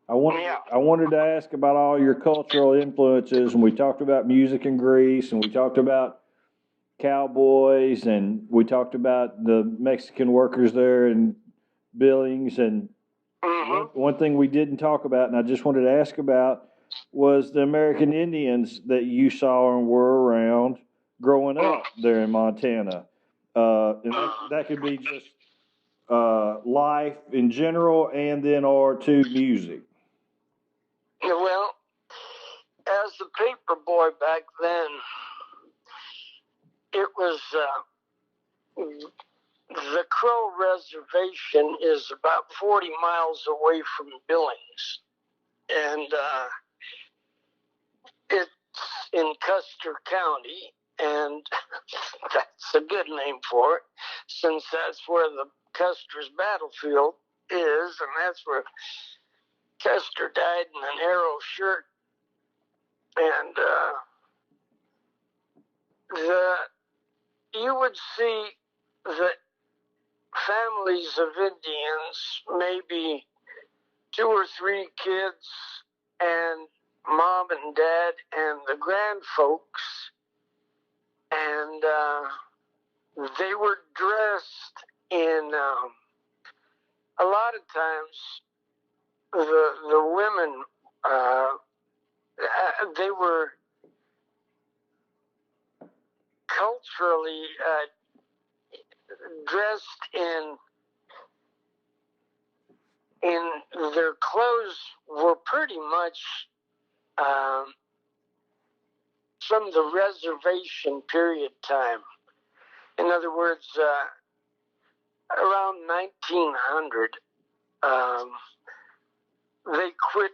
I wanted to ask about all your cultural influences, and we talked about music in Greece, and we talked about cowboys, and we talked about the Mexican workers there in Billings, and one thing we didn't talk about, and I just wanted to ask about, was the American Indians that you saw and were around growing up there in Montana. And that could be just life in general, and then or to music. Well, as a paper boy back then, it was the Crow Reservation is about 40 miles away from Billings, and it's in Custer County, and that's a good name for it, since that's where the Custer's battlefield is, and that's where Custer died in an arrow shirt. And you would see that families of Indians, maybe 2 or 3 kids, and mom and dad and the grand folks, and they were dressed in a lot of times the women they were culturally dressed in their clothes were pretty much from the reservation period time. In other words, around 1900, they quit,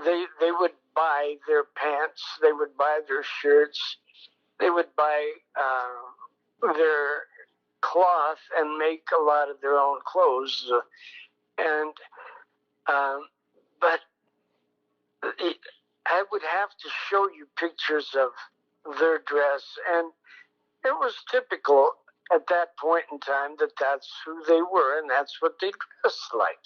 they would buy their pants, they would buy their shirts, they would buy their cloth and make a lot of their own clothes. But I would have to show you pictures of their dress, and it was typical at that point in time that that's who they were, and that's what they dressed like,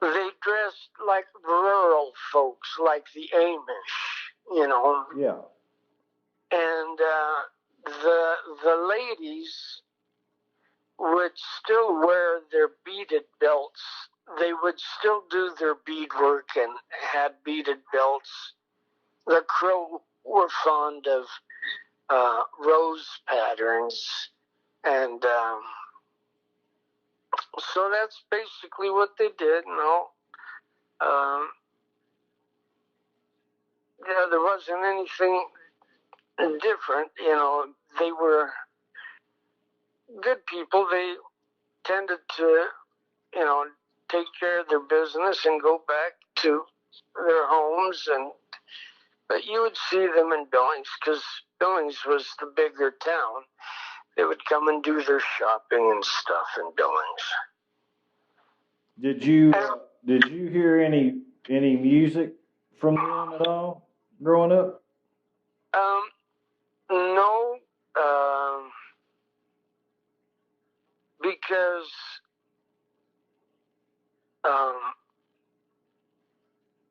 They dressed like rural folks, like the Amish, Yeah. And the ladies would still wear their beaded belts. They would still do their beadwork and had beaded belts. The Crow were fond of rose patterns, and so that's basically what they did. There wasn't anything different. They were good people. They tended to, take care of their business and go back to their homes, but you would see them in Billings because Billings was the bigger town. They would come and do their shopping and stuff in Billings. Did you hear any music from them at all growing up? No, because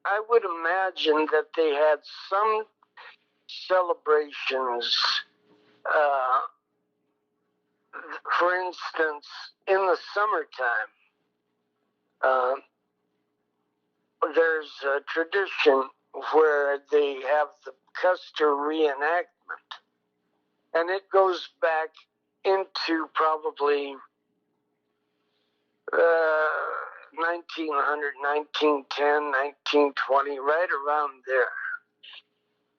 I would imagine that they had some celebrations. For instance, in the summertime, there's a tradition where they have the Custer reenactment, and it goes back into probably 1900, 1910, 1920, right around there.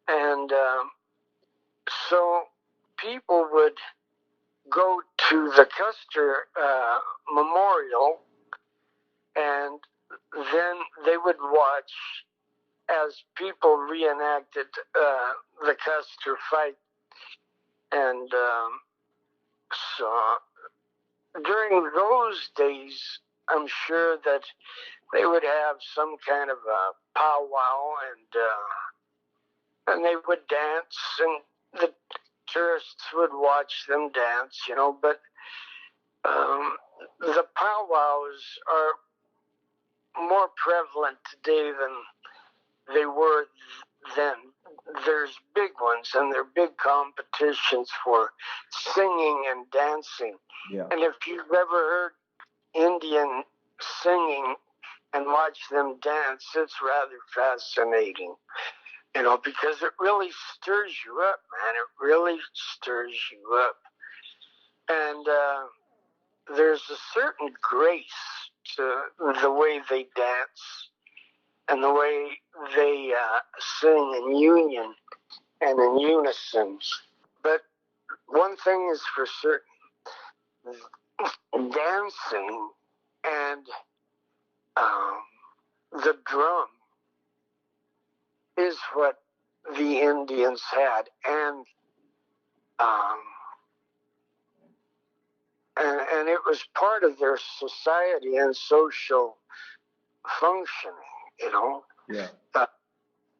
And so people would go to the Custer Memorial, and then they would watch as people reenacted the Custer fight. And so during those days, I'm sure that they would have some kind of a powwow, and they would dance, and the tourists would watch them dance, but the powwows are more prevalent today than they were then. There's big ones, and they're big competitions for singing and dancing. Yeah. And if you've ever heard Indian singing and watch them dance, it's rather fascinating, because it really stirs you up, man. It really stirs you up. And there's a certain grace to the way they dance and the way they sing in union and in unison. But one thing is for certain, dancing and the drum is what the Indians had, and it was part of their society and social functioning. Yeah.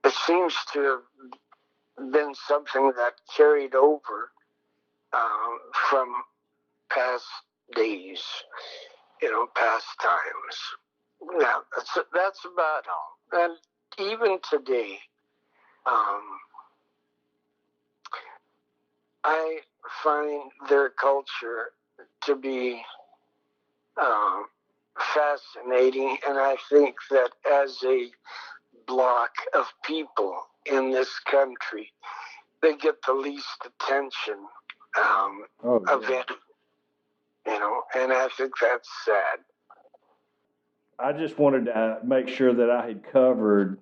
It seems to have been something that carried over from past days, past times. Yeah, that's about all. And even today, I find their culture to be fascinating, and I think that as a block of people in this country, they get the least attention of it, and I think that's sad. I just wanted to make sure that I had covered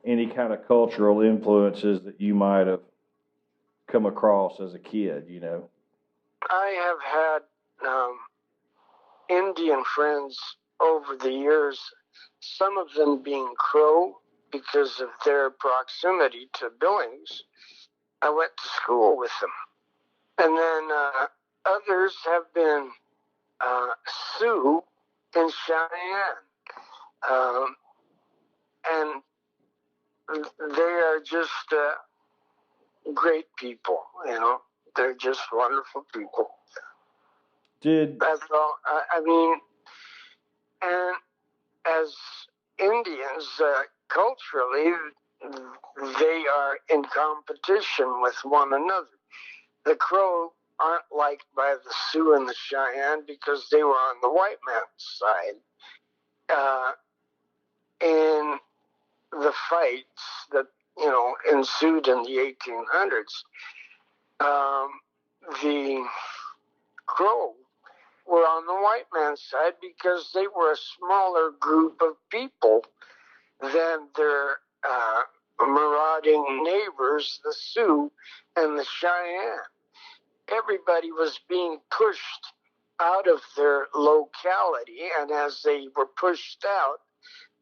any kind of cultural influences that you might have come across as a kid, I have had Indian friends over the years, some of them being Crow because of their proximity to Billings. I went to school with them. And then others have been Sioux in Cheyenne. And they are just great people, They're just wonderful people. That's all. I mean, and as Indians, culturally, they are in competition with one another. The Crow aren't liked by the Sioux and the Cheyenne because they were on the white man's side. In the fights that, ensued in the 1800s, the Crow were on the white man's side because they were a smaller group of people than their marauding neighbors, the Sioux and the Cheyenne. Everybody was being pushed out of their locality, and as they were pushed out,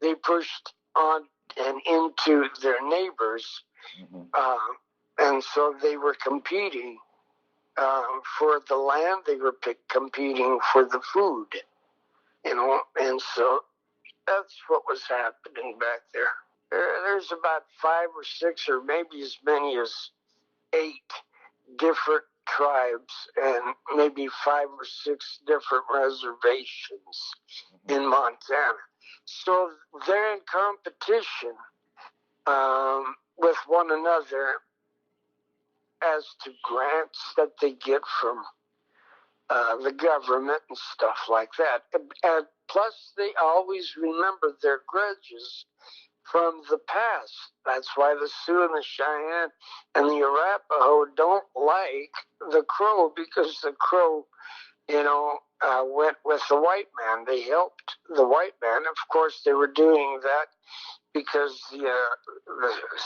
they pushed on and into their neighbors, and so they were competing for the land. They were competing for the food, and so that's what was happening back there. There's about 5 or 6 or maybe as many as 8 different tribes and maybe 5 or 6 different reservations in Montana. So they're in competition with one another as to grants that they get from the government and stuff like that. And plus, they always remember their grudges from the past. That's why the Sioux and the Cheyenne and the Arapaho don't like the Crow, because the Crow, went with the white man. They helped the white man. Of course, they were doing that because the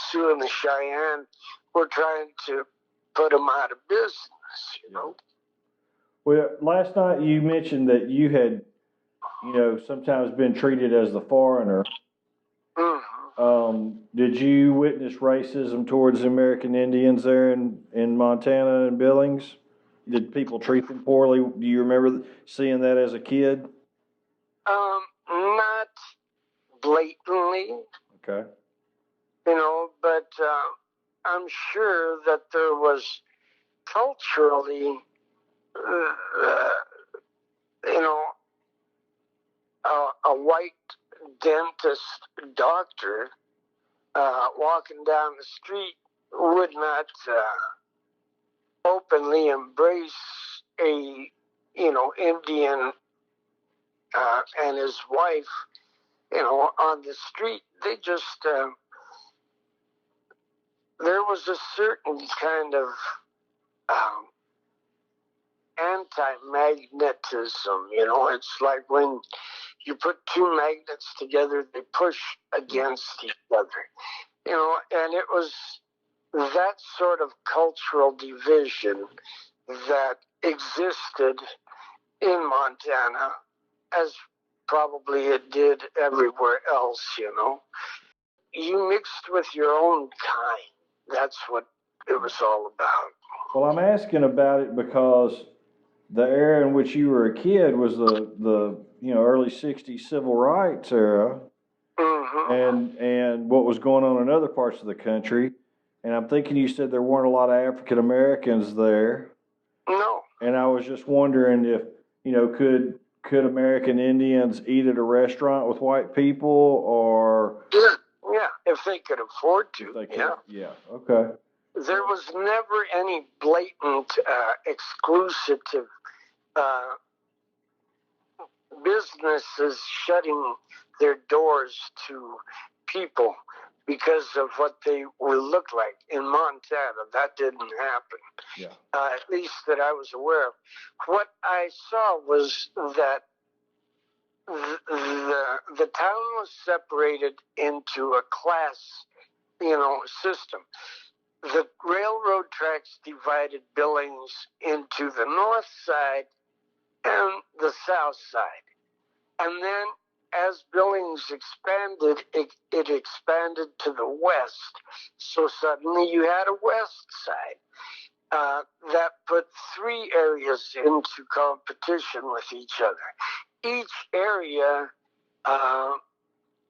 Sioux and the Cheyenne were trying to put them out of business, Well, last night you mentioned that you had, sometimes been treated as the foreigner. Did you witness racism towards the American Indians there in Montana and Billings? Did people treat them poorly? Do you remember seeing that as a kid? Not blatantly. Okay. But I'm sure that there was culturally, a white dentist doctor walking down the street would not openly embrace a, Indian and his wife, on the street. They just, there was a certain kind of um, anti-magnetism, it's like when you put two magnets together, they push against each other, and it was that sort of cultural division that existed in Montana, as probably it did everywhere else, You mixed with your own kind. That's what it was all about. Well, I'm asking about it because the era in which you were a kid was the early '60s civil rights era, and what was going on in other parts of the country. And I'm thinking you said there weren't a lot of African Americans there. No. And I was just wondering if could American Indians eat at a restaurant with white people, or yeah, if they could afford to. Yeah. Okay. There was never any blatant exclusive businesses shutting their doors to people because of what they would look like. In Montana, that didn't happen. Yeah. At least that I was aware of. What I saw was that the town was separated into a class, system. The railroad tracks divided Billings into the north side and the south side. And then as Billings expanded, it expanded to the west. So suddenly you had a west side. That put three areas into competition with each other. Each area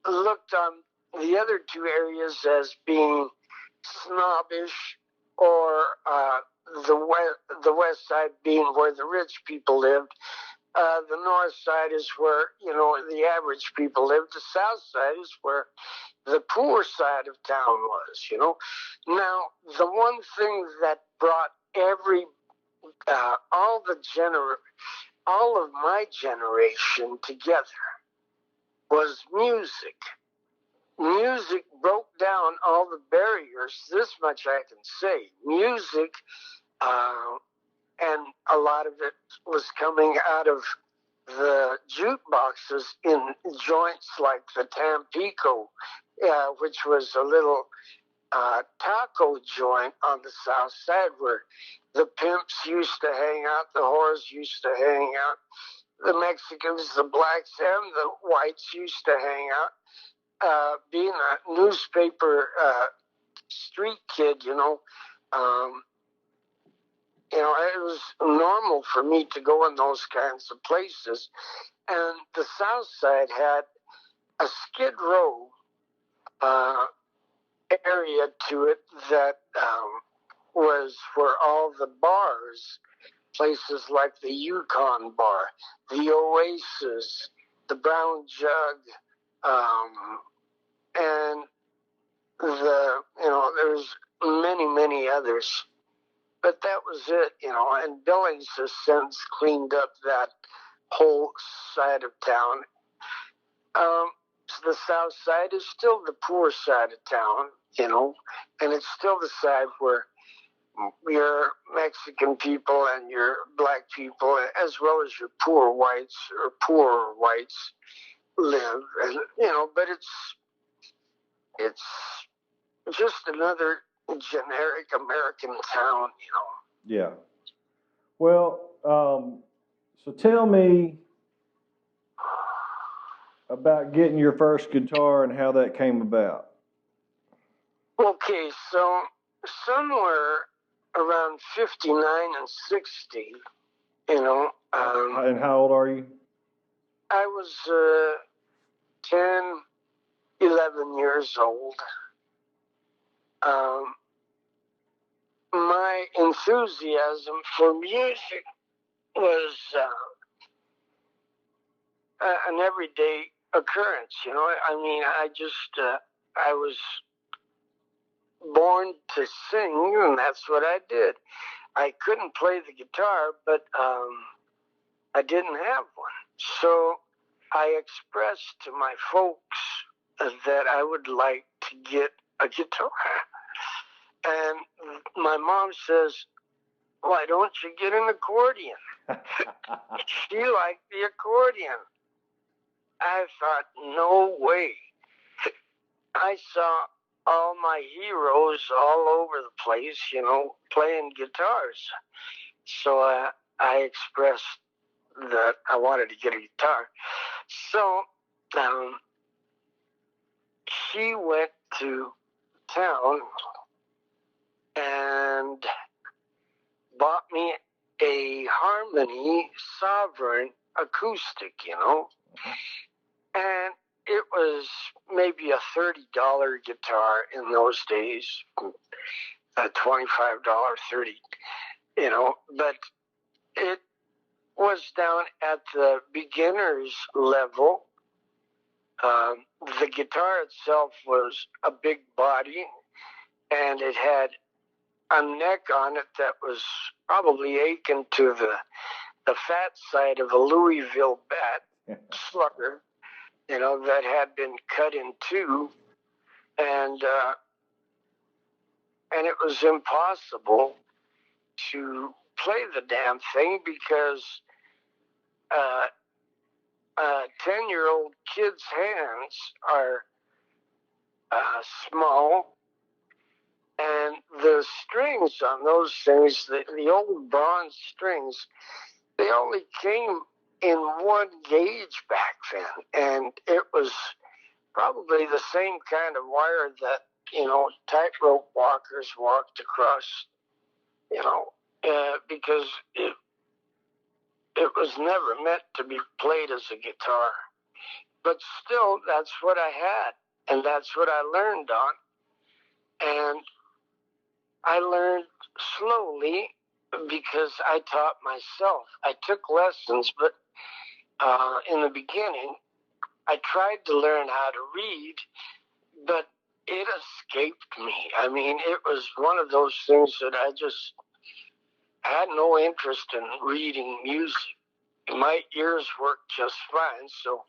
looked on the other two areas as being snobbish, or the west side being where the rich people lived. The north side is where, the average people lived. The south side is where the poor side of town was, Now, the one thing that brought all of my generation together was music. Music broke down all the barriers. This much I can say. Music, and a lot of it was coming out of the jukeboxes in joints like the Tampico, which was a little taco joint on the south side where the pimps used to hang out, the whores used to hang out, the Mexicans, the blacks, and the whites used to hang out. Being a newspaper street kid, it was normal for me to go in those kinds of places. And the south side had a Skid Row area to it that was for all the bars, places like the Yukon Bar, the Oasis, the Brown Jug, and there's many others. But that was it, and Billings has since cleaned up that whole side of town. The south side is still the poor side of town, and it's still the side where your Mexican people and your black people, as well as your poorer whites live. And, but it's just another generic American town, Yeah. Well, so tell me about getting your first guitar and how that came about. Okay, so somewhere around 59 and 60, and how old are you? I was 10, 11 years old. My enthusiasm for music was an everyday occurrence. I mean, I was born to sing, and that's what I did. I couldn't play the guitar, but I didn't have one. So I expressed to my folks that I would like to get a guitar. And my mom says, why don't you get an accordion? She liked the accordion. I thought, no way. I saw all my heroes all over the place, playing guitars. So I expressed that I wanted to get a guitar. So she went to town and bought me a Harmony Sovereign acoustic, and it was maybe a $30 guitar in those days, a $25, $30, but it was down at the beginner's level. The guitar itself was a big body, and it had a neck on it that was probably akin to the fat side of a Louisville bat slugger, that had been cut in two, and it was impossible to play the damn thing because a 10-year-old kid's hands are small, and the strings on those things, the old bronze strings, they only came in one gauge back then, and it was probably the same kind of wire that, tightrope walkers walked across, because it was never meant to be played as a guitar. But still, that's what I had, and that's what I learned on. And I learned slowly because I taught myself. I took lessons, but in the beginning, I tried to learn how to read, but it escaped me. I mean, it was one of those things that I just had no interest in reading music. My ears worked just fine, so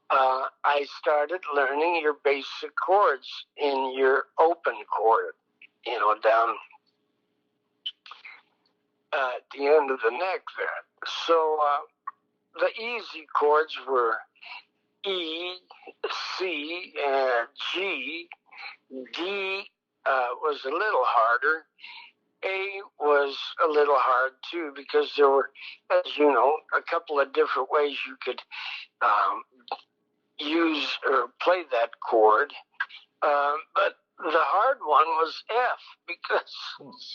I started learning your basic chords in your open chord, down at the end of the neck there. So the easy chords were E, C, and G. D was a little harder. A was a little hard too because there were, as you know, a couple of different ways you could use or play that chord. But the hard one was F because,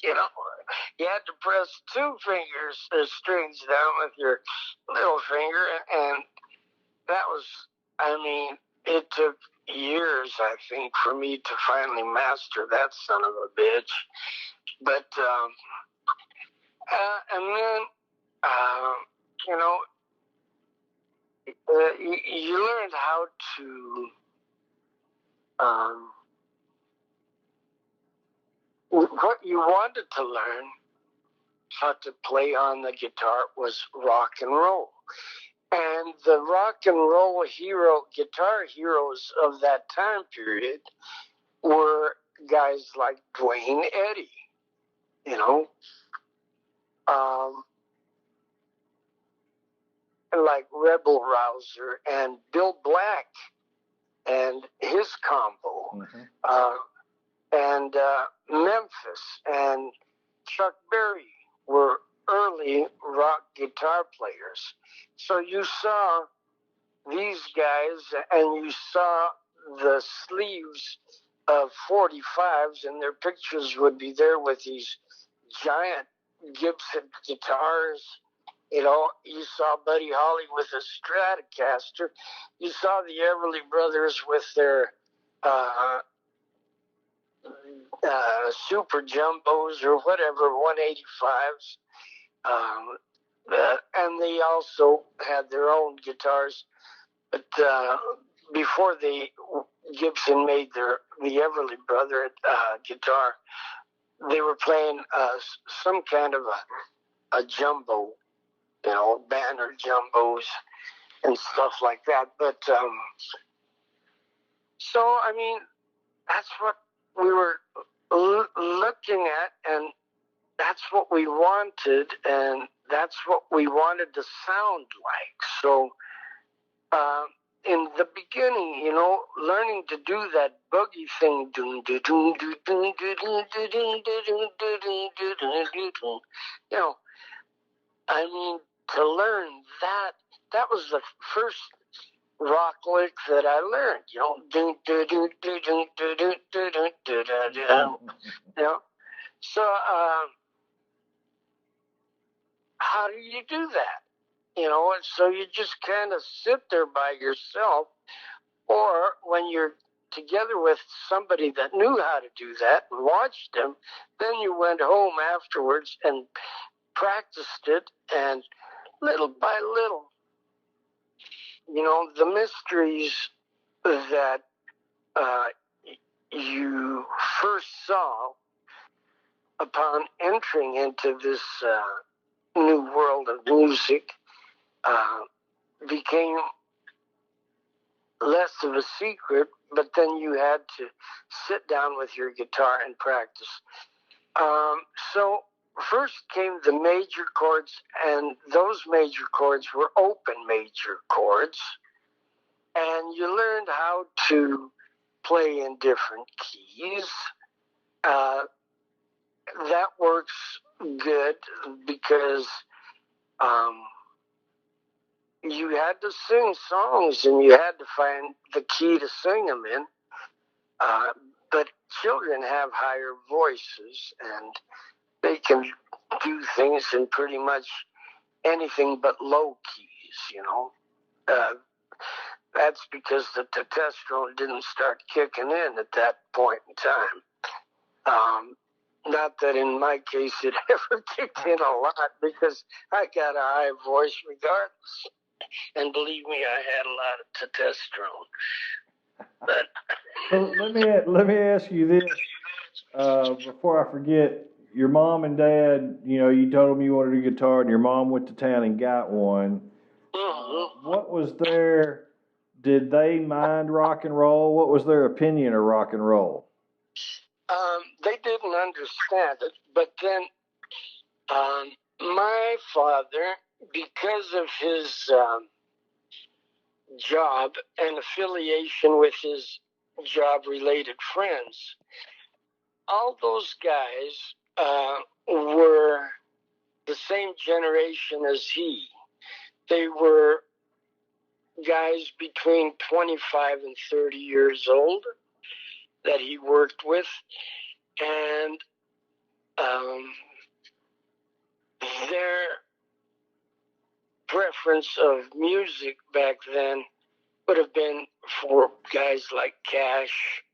you had to press two strings down with your little finger. And that was, it took years, I think, for me to finally master that son of a bitch. But, and then, you learned how to, what you wanted to learn how to play on the guitar was rock and roll. And the rock and roll guitar heroes of that time period were guys like Dwayne Eddy, like Rebel Rouser and Bill Black and his combo, and Memphis and Chuck Berry were early rock guitar players. So you saw these guys, and you saw the sleeves of 45s, and their pictures would be there with these giant Gibson guitars. You saw Buddy Holly with a Stratocaster. You saw the Everly Brothers with their Super Jumbos or whatever, 185s. And they also had their own guitars But before Gibson made the Everly Brother guitar, they were playing some kind of a jumbo, Banner jumbos and stuff like that. But so, I mean, that's what we were looking at, and that's what we wanted, and that's what we wanted to sound like. So, in the beginning, learning to do that boogie thing, I mean, to learn that was the first rock lick that I learned, So, how do you do that? And so you just kind of sit there by yourself, or when you're together with somebody that knew how to do that and watched them, then you went home afterwards and practiced it, and little by little, the mysteries that you first saw upon entering into this new world of music became less of a secret, but then you had to sit down with your guitar and practice. So first came the major chords, and those major chords were open major chords, and you learned how to play in different keys. That works good because you had to sing songs and you had to find the key to sing them in. But children have higher voices, and they can do things in pretty much anything but low keys, That's because the testosterone didn't start kicking in at that point in time. Not that in my case it ever kicked in a lot, because I got a high voice regardless. And believe me, I had a lot of testosterone. But so let me ask you this before I forget. Your mom and dad, you told them you wanted a guitar, and your mom went to town and got one. What was their? Did they mind rock and roll? What was their opinion of rock and roll? They didn't understand it, but then my father, because of his job and affiliation with his job-related friends, all those guys were the same generation as he. They were guys between 25 and 30 years old that he worked with, and their preference of music back then would have been for guys like Cash,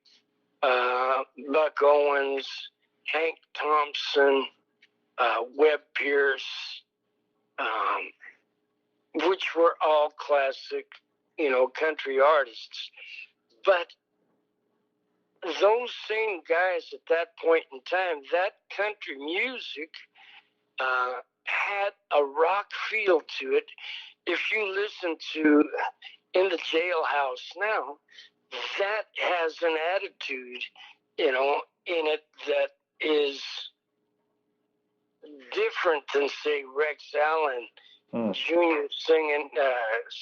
Buck Owens, Hank Thompson, Webb Pierce, which were all classic, country artists. But those same guys at that point in time, that country music had a rock feel to it. If you listen to In the Jailhouse Now, that has an attitude, in it that is different than, say, Rex Allen Jr. singing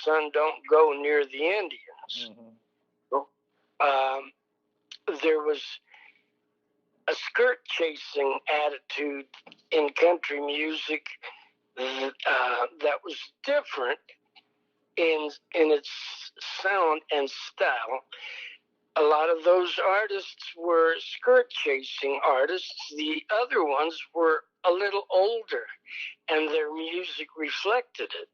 Son, Don't Go Near the Indians. There was a skirt-chasing attitude in country music that was different in its sound and style. A lot of those artists were skirt-chasing artists. The other ones were a little older, and their music reflected it,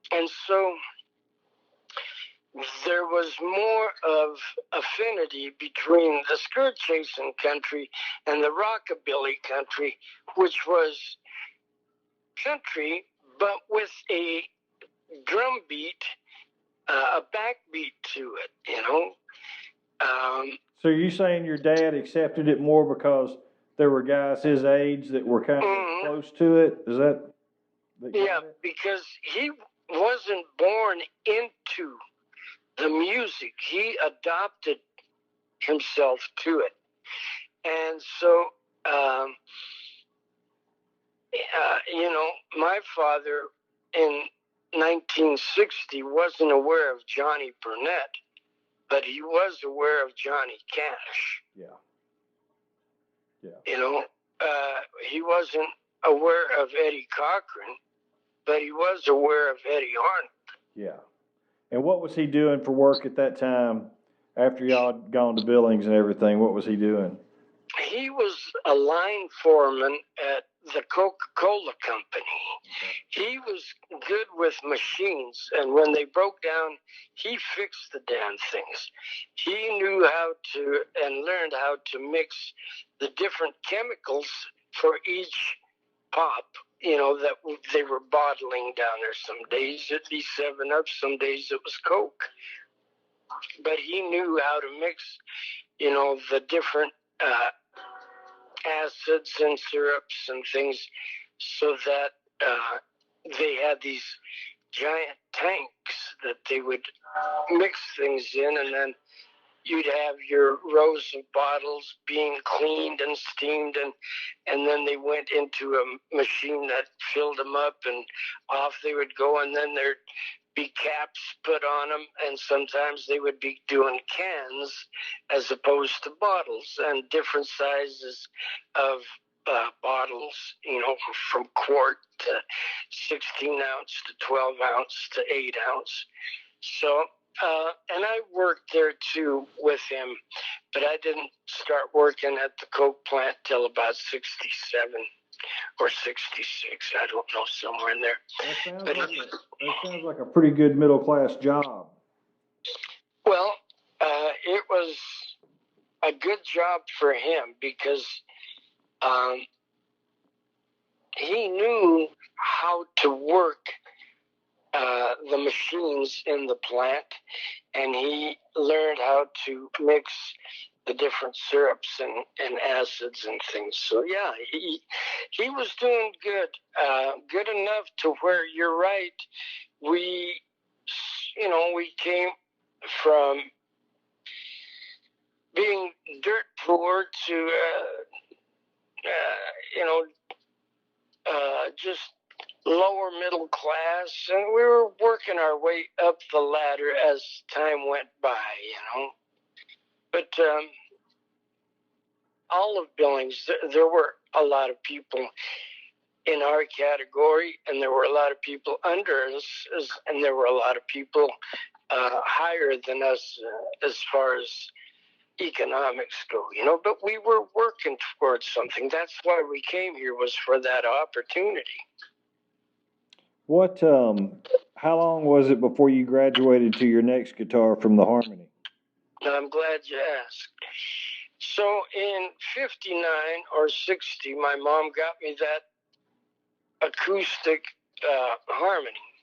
And so there was more of affinity between the skirt-chasing country and the rockabilly country, which was country, but with a drum beat, a backbeat to it, you know. So are you saying your dad accepted it more because there were guys his age that were kind of close to it? Is that yeah, because he wasn't born into the music. He adopted himself to it. And so, you know, my father in 1960 wasn't aware of Johnny Burnett, but he was aware of Johnny Cash. Yeah. You know, he wasn't aware of Eddie Cochran, but he was aware of Eddie Arnold. Yeah. And what was he doing for work at that time after y'all had gone to Billings and everything? What was he doing? He was a line foreman at the Coca-Cola company. He was good with machines, and when they broke down, he fixed the damn things. He knew how to and learned how to mix the different chemicals for each pop, you know, that they were bottling down there. Some days it'd be 7-Up, some days it was Coke. But he knew how to mix, you know, the different acids and syrups and things so that they had these giant tanks that they would mix things in, and then you'd have your rows of bottles being cleaned and steamed, and then they went into a machine that filled them up, and off they would go, and then there'd be caps put on them, and sometimes they would be doing cans as opposed to bottles, and different sizes of bottles, you know, from quart to 16 ounce to 12 ounce to 8 ounce. So, and I worked there too with him, but I didn't start working at the Coke plant till about 67 or 66. I don't know, somewhere in there. That sounds like a pretty good middle class job. Well, it was a good job for him because he knew how to work the machines in the plant, and he learned how to mix the different syrups and acids and things. So yeah, he was doing good, good enough to where you're right. We, you know, we came from being dirt poor to, you know, just lower middle class, and we were working our way up the ladder as time went by, you know. But all of Billings, there were a lot of people in our category, and there were a lot of people under us, and there were a lot of people higher than us as far as economics go, you know. But we were working towards something. That's why we came here, was for that opportunity. What, how long was it before you graduated to your next guitar from the Harmony? I'm glad you asked. So in 59 or 60, my mom got me that acoustic Harmony.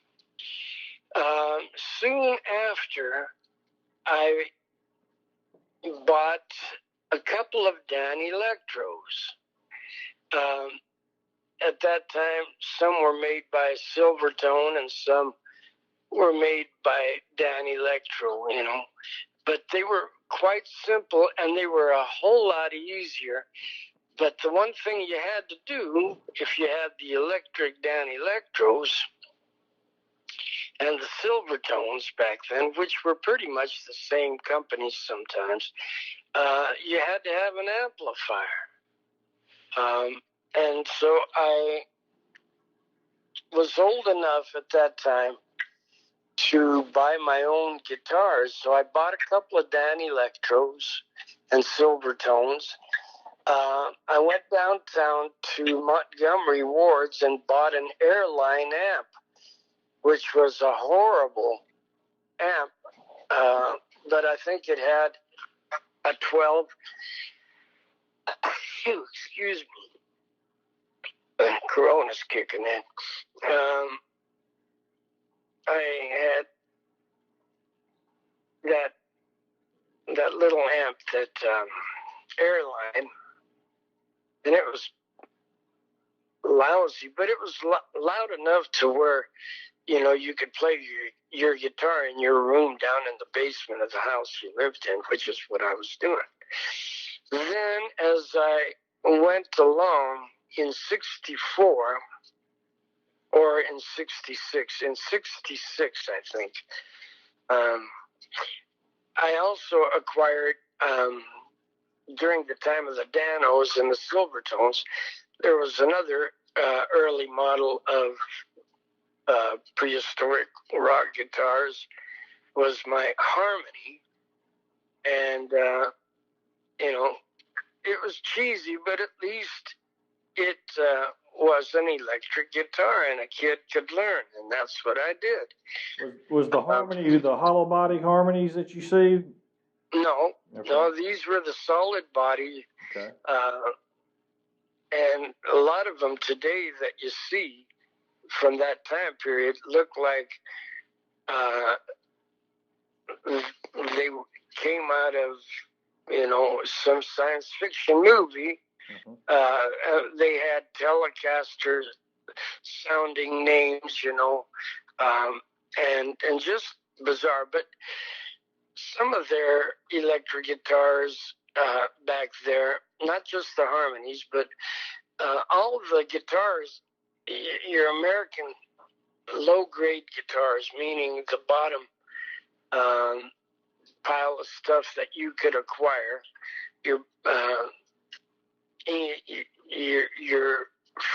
Soon after, I bought a couple of Dan Electros. At that time, some were made by Silvertone and some were made by Dan Electro, you know. But they were quite simple, and they were a whole lot easier. But the one thing you had to do, if you had the electric Dan Electros and the Silvertones back then, which were pretty much the same companies sometimes, you had to have an amplifier. And so I was old enough at that time to buy my own guitars. So I bought a couple of Dan Electros and Silvertones. I went downtown to Montgomery Ward's and bought an Airline amp, which was a horrible amp, but I think it had a 12. Excuse me. Corona's kicking in. I had that little amp, that Airline, and it was lousy, but it was loud enough to where, you could play your guitar in your room down in the basement of the house you lived in, which is what I was doing. Then as I went along in 64 or in 66, I think, I also acquired, during the time of the Danos and the Silvertones, there was another early model of prehistoric rock guitars, was my Harmony. And, it was cheesy, but at least it was an electric guitar and a kid could learn, and that's what I did. Was the Harmony, the hollow body Harmonies that you see? No, okay. No, these were the solid body. Okay. And a lot of them today that you see from that time period look like they came out of, some science fiction movie. Mm-hmm. They had Telecaster sounding names, and just bizarre. But some of their electric guitars back there, not just the Harmonies, but all of the guitars, your American low-grade guitars, meaning the bottom pile of stuff that you could acquire, your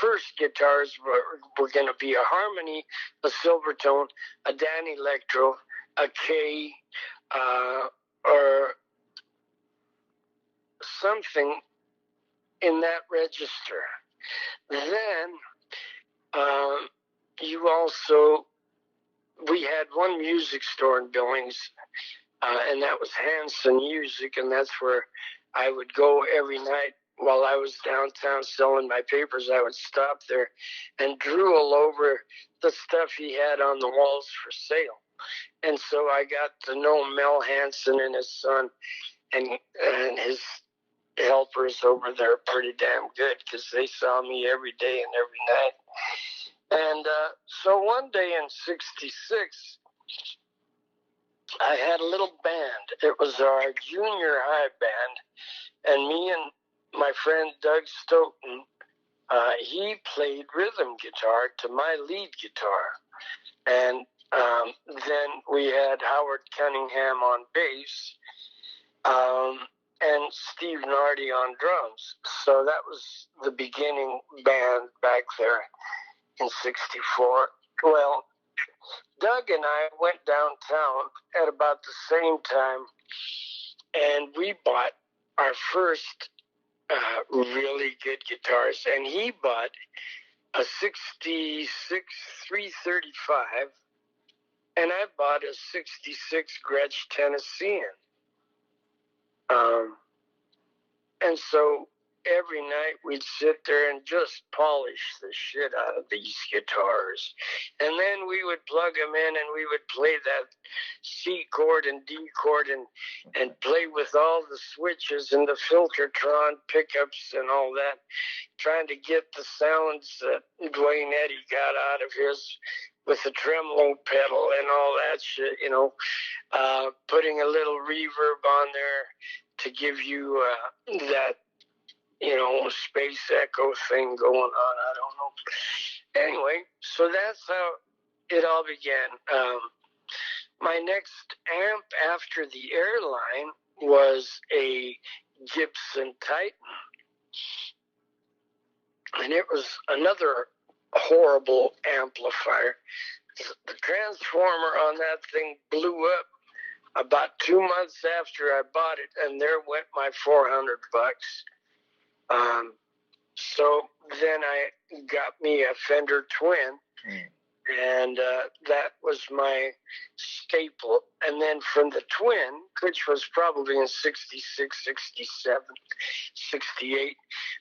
first guitars were going to be a Harmony, a Silvertone, a Dan Electro, a K, or something in that register. Then we had one music store in Billings, and that was Hanson Music, and that's where I would go every night while I was downtown selling my papers. I would stop there and drool over the stuff he had on the walls for sale. And so I got to know Mel Hanson and his son and his helpers over there pretty damn good, because they saw me every day and every night. And so one day in 66, I had a little band. It was our junior high band, and me and my friend Doug Stoughton, he played rhythm guitar to my lead guitar. And then we had Howard Cunningham on bass, and Steve Nardi on drums. So that was the beginning band back there in 64. Well, Doug and I went downtown at about the same time, and we bought our first really good guitars. And he bought a 66 335, and I bought a 66 Gretsch Tennessean. And so every night we'd sit there and just polish the shit out of these guitars. And then we would plug them in and we would play that C chord and D chord and play with all the switches and the Filtertron pickups and all that, trying to get the sounds that Dwayne Eddy got out of his with the tremolo pedal and all that shit, putting a little reverb on there to give you that, space echo thing going on. I don't know. Anyway, so that's how it all began. My next amp after the Airline was a Gibson Titan. And it was another horrible amplifier. The transformer on that thing blew up about 2 months after I bought it, and there went my $400. So then I got me a Fender Twin, and that was my staple. And then from the Twin, which was probably in 66, 67, 68,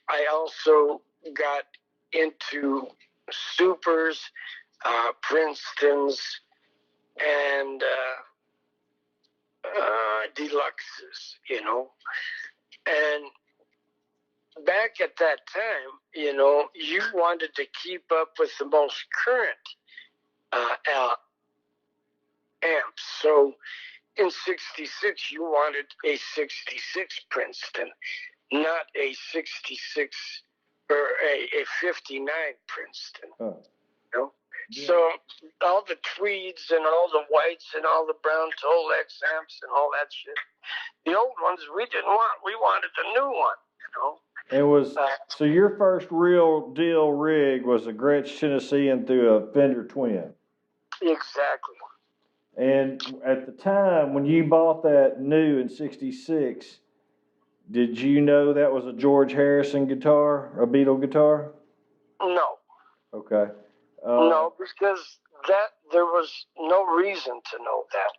I also got into Supers, Princetons, and Deluxes, And back at that time, you wanted to keep up with the most current amps. So in 66, you wanted a 66 Princeton, not a 66 or a 59 Princeton. Oh. Yeah. So all the tweeds and all the whites and all the brown Tolex amps and all that shit, the old ones we didn't want. We wanted the new one, It was so your first real deal rig was a Gretsch Tennessean through a Fender Twin. Exactly. And at the time when you bought that new in '66, did you know that was a George Harrison guitar, a Beatle guitar? No. Okay. No, because there was no reason to know that.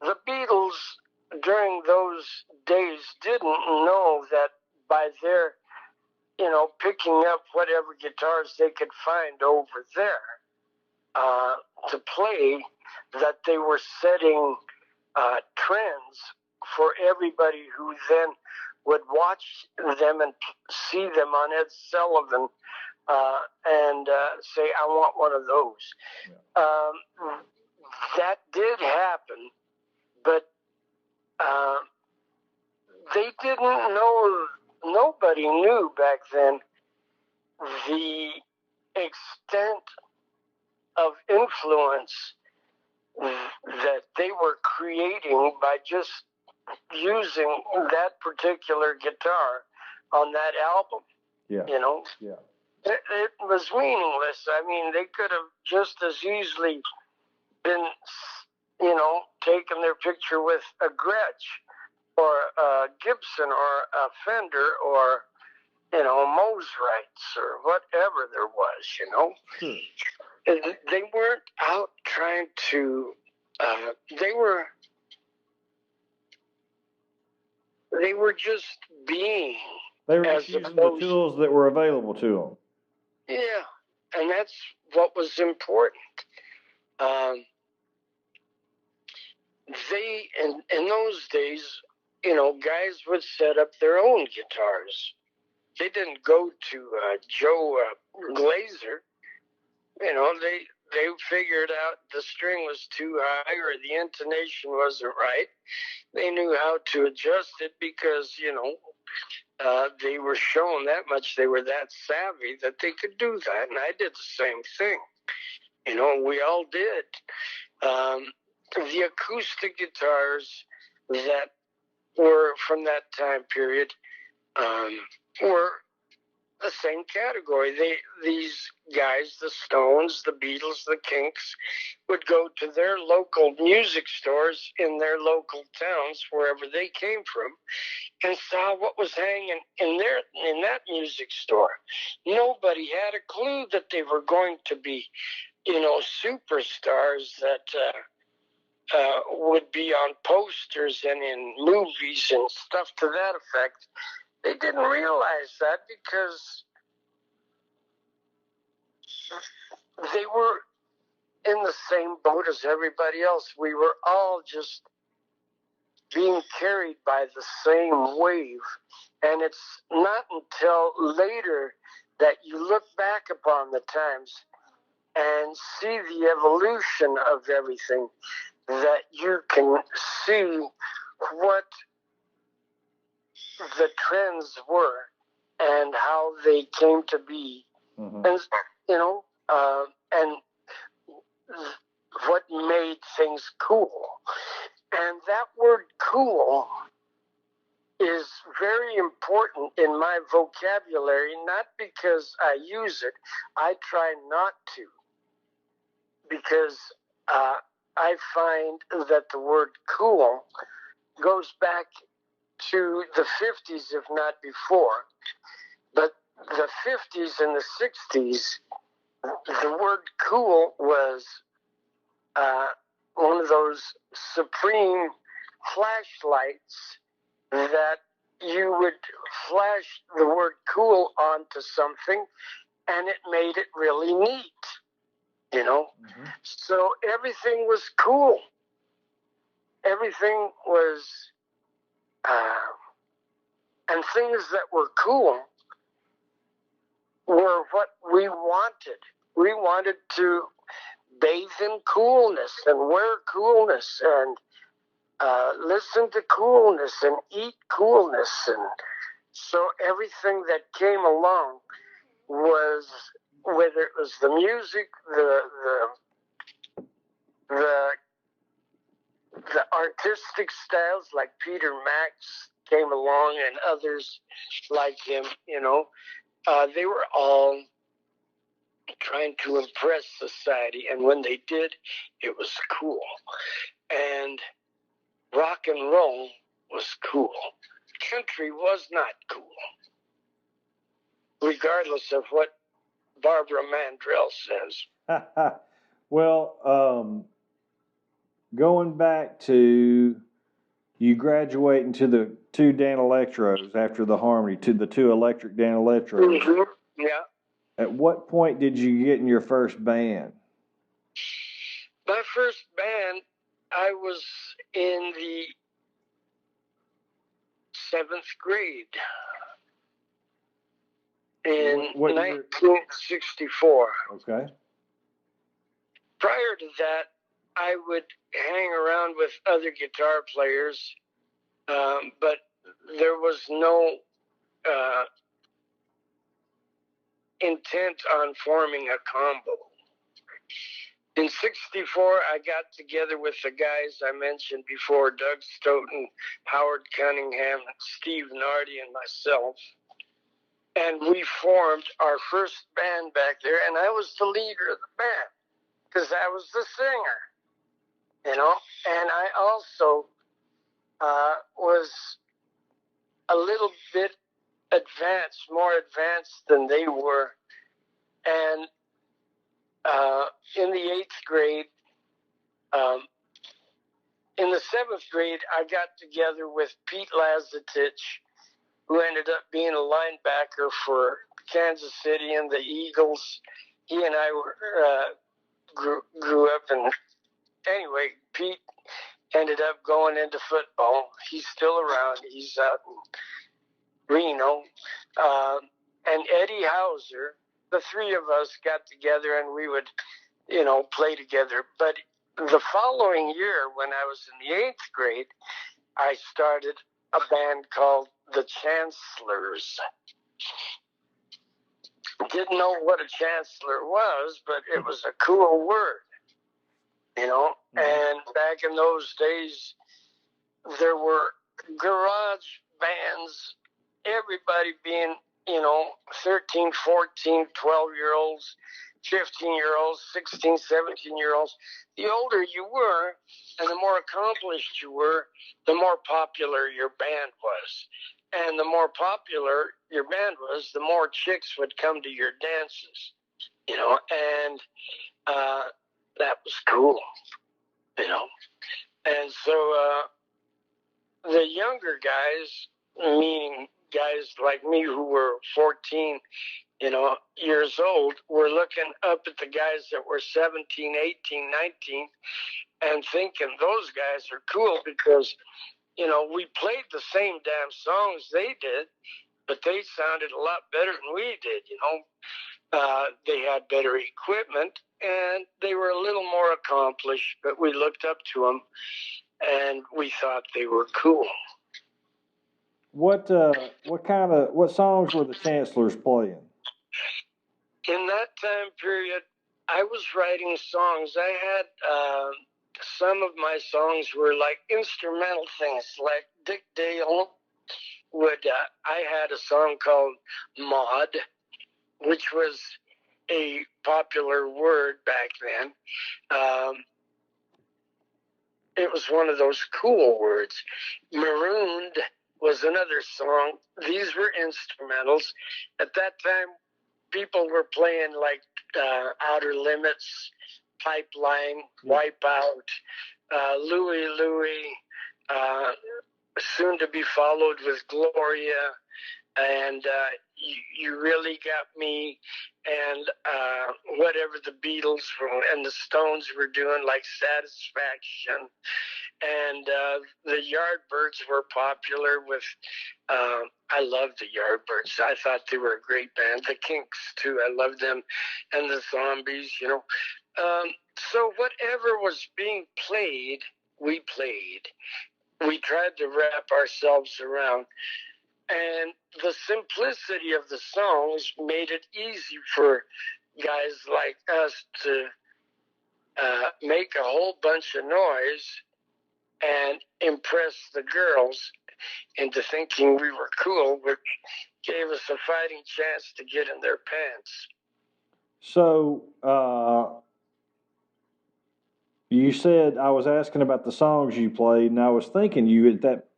The Beatles during those days didn't know that by their, picking up whatever guitars they could find over there to play, that they were setting trends for everybody who then would watch them and see them on Ed Sullivan and say, I want one of those. Yeah. That did happen, but they didn't know, nobody knew back then the extent of influence that they were creating by just using that particular guitar on that album. Yeah. Yeah. It was meaningless. I mean, they could have just as easily been, taking their picture with a Gretsch or a Gibson or a Fender or, Mosrites or whatever there was, They weren't out trying to, they were just being. They were just using the tools that were available to them. Yeah, and that's what was important. They, in those days, guys would set up their own guitars. They didn't go to Joe Glazer. They figured out the string was too high or the intonation wasn't right. They knew how to adjust it because, they were shown that much. They were that savvy that they could do that. And I did the same thing. We all did. The acoustic guitars that were from that time period were the same category. These guys, the Stones, the Beatles, the Kinks, would go to their local music stores in their local towns, wherever they came from, and saw what was hanging in that music store. Nobody had a clue that they were going to be, superstars that would be on posters and in movies and stuff to that effect. They didn't realize that because they were in the same boat as everybody else. We were all just being carried by the same wave. And it's not until later that you look back upon the times and see the evolution of everything that you can see what the trends were and how they came to be. Mm-hmm. And, and what made things cool. And that word cool is very important in my vocabulary, not because I use it. I try not to, because I find that the word cool goes back to the 50s, if not before. But the 50s and the 60s, the word cool was one of those supreme flashlights that you would flash the word cool onto something, and it made it really neat, you know. Mm-hmm. So everything was cool. Everything was, and things that were cool were what we wanted. We wanted to bathe in coolness and wear coolness and listen to coolness and eat coolness. And so everything that came along was, whether it was the music, the artistic styles like Peter Max came along and others like him, you know, they were all trying to impress society. And when they did, it was cool. And rock and roll was cool. Country was not cool, regardless of what Barbara Mandrell says. Well, going back to you graduating to the two Danelectros after the Harmony, to the two electric Danelectros. Mm-hmm. Yeah. At what point did you get in your first band? My first band, I was in the 7th grade in What year? 1964. Okay. Prior to that, I would hang around with other guitar players, but there was no intent on forming a combo. In 64, I got together with the guys I mentioned before, Doug Stoughton, Howard Cunningham, Steve Nardi, and myself. And we formed our first band back there, and I was the leader of the band because I was the singer, you know. And I also was a little bit advanced, more advanced than they were. And in the 8th grade, in the 7th grade, I got together with Pete Lazatich, who ended up being a linebacker for Kansas City and the Eagles. He and I grew up, and anyway, Pete ended up going into football. He's still around. He's out in Reno. And Eddie Hauser, the three of us got together and we would, you know, play together. But the following year, when I was in the 8th grade, I started a band called the Chancellors. Didn't know what a chancellor was, but it was a cool word, you know. And back in those days, there were garage bands, everybody being, you know, 13, 14, 12-year-olds, 15-year-olds, 16, 17-year-olds. The older you were and the more accomplished you were, the more popular your band was. And the more popular your band was, the more chicks would come to your dances, you know, and that was cool, you know. And so the younger guys, meaning guys like me who were 14, you know, years old, were looking up at the guys that were 17, 18, 19 and thinking those guys are cool because, you know, we played the same damn songs they did, but they sounded a lot better than we did, you know. They had better equipment and they were a little more accomplished, but we looked up to them and we thought they were cool. What songs were the Chancellors playing? In that time period, I was writing songs. I had some of my songs were like instrumental things, like Dick Dale would. I had a song called "Mod," which was a popular word back then. It was one of those cool words. Marooned was another song. These were instrumentals. At that time, people were playing like Outer Limits, Pipeline, Wipeout, Louie Louie, soon to be followed with Gloria, and you really got me. And whatever the Beatles and the Stones were doing, like Satisfaction, and the Yardbirds were popular with. I loved the Yardbirds. I thought they were a great band. The Kinks too. I loved them, and the Zombies. So whatever was being played, we played. We tried to wrap ourselves around. And the simplicity of the songs made it easy for guys like us to make a whole bunch of noise and impress the girls into thinking we were cool, which gave us a fighting chance to get in their pants. So, you said, I was asking about the songs you played, and I was thinking you at that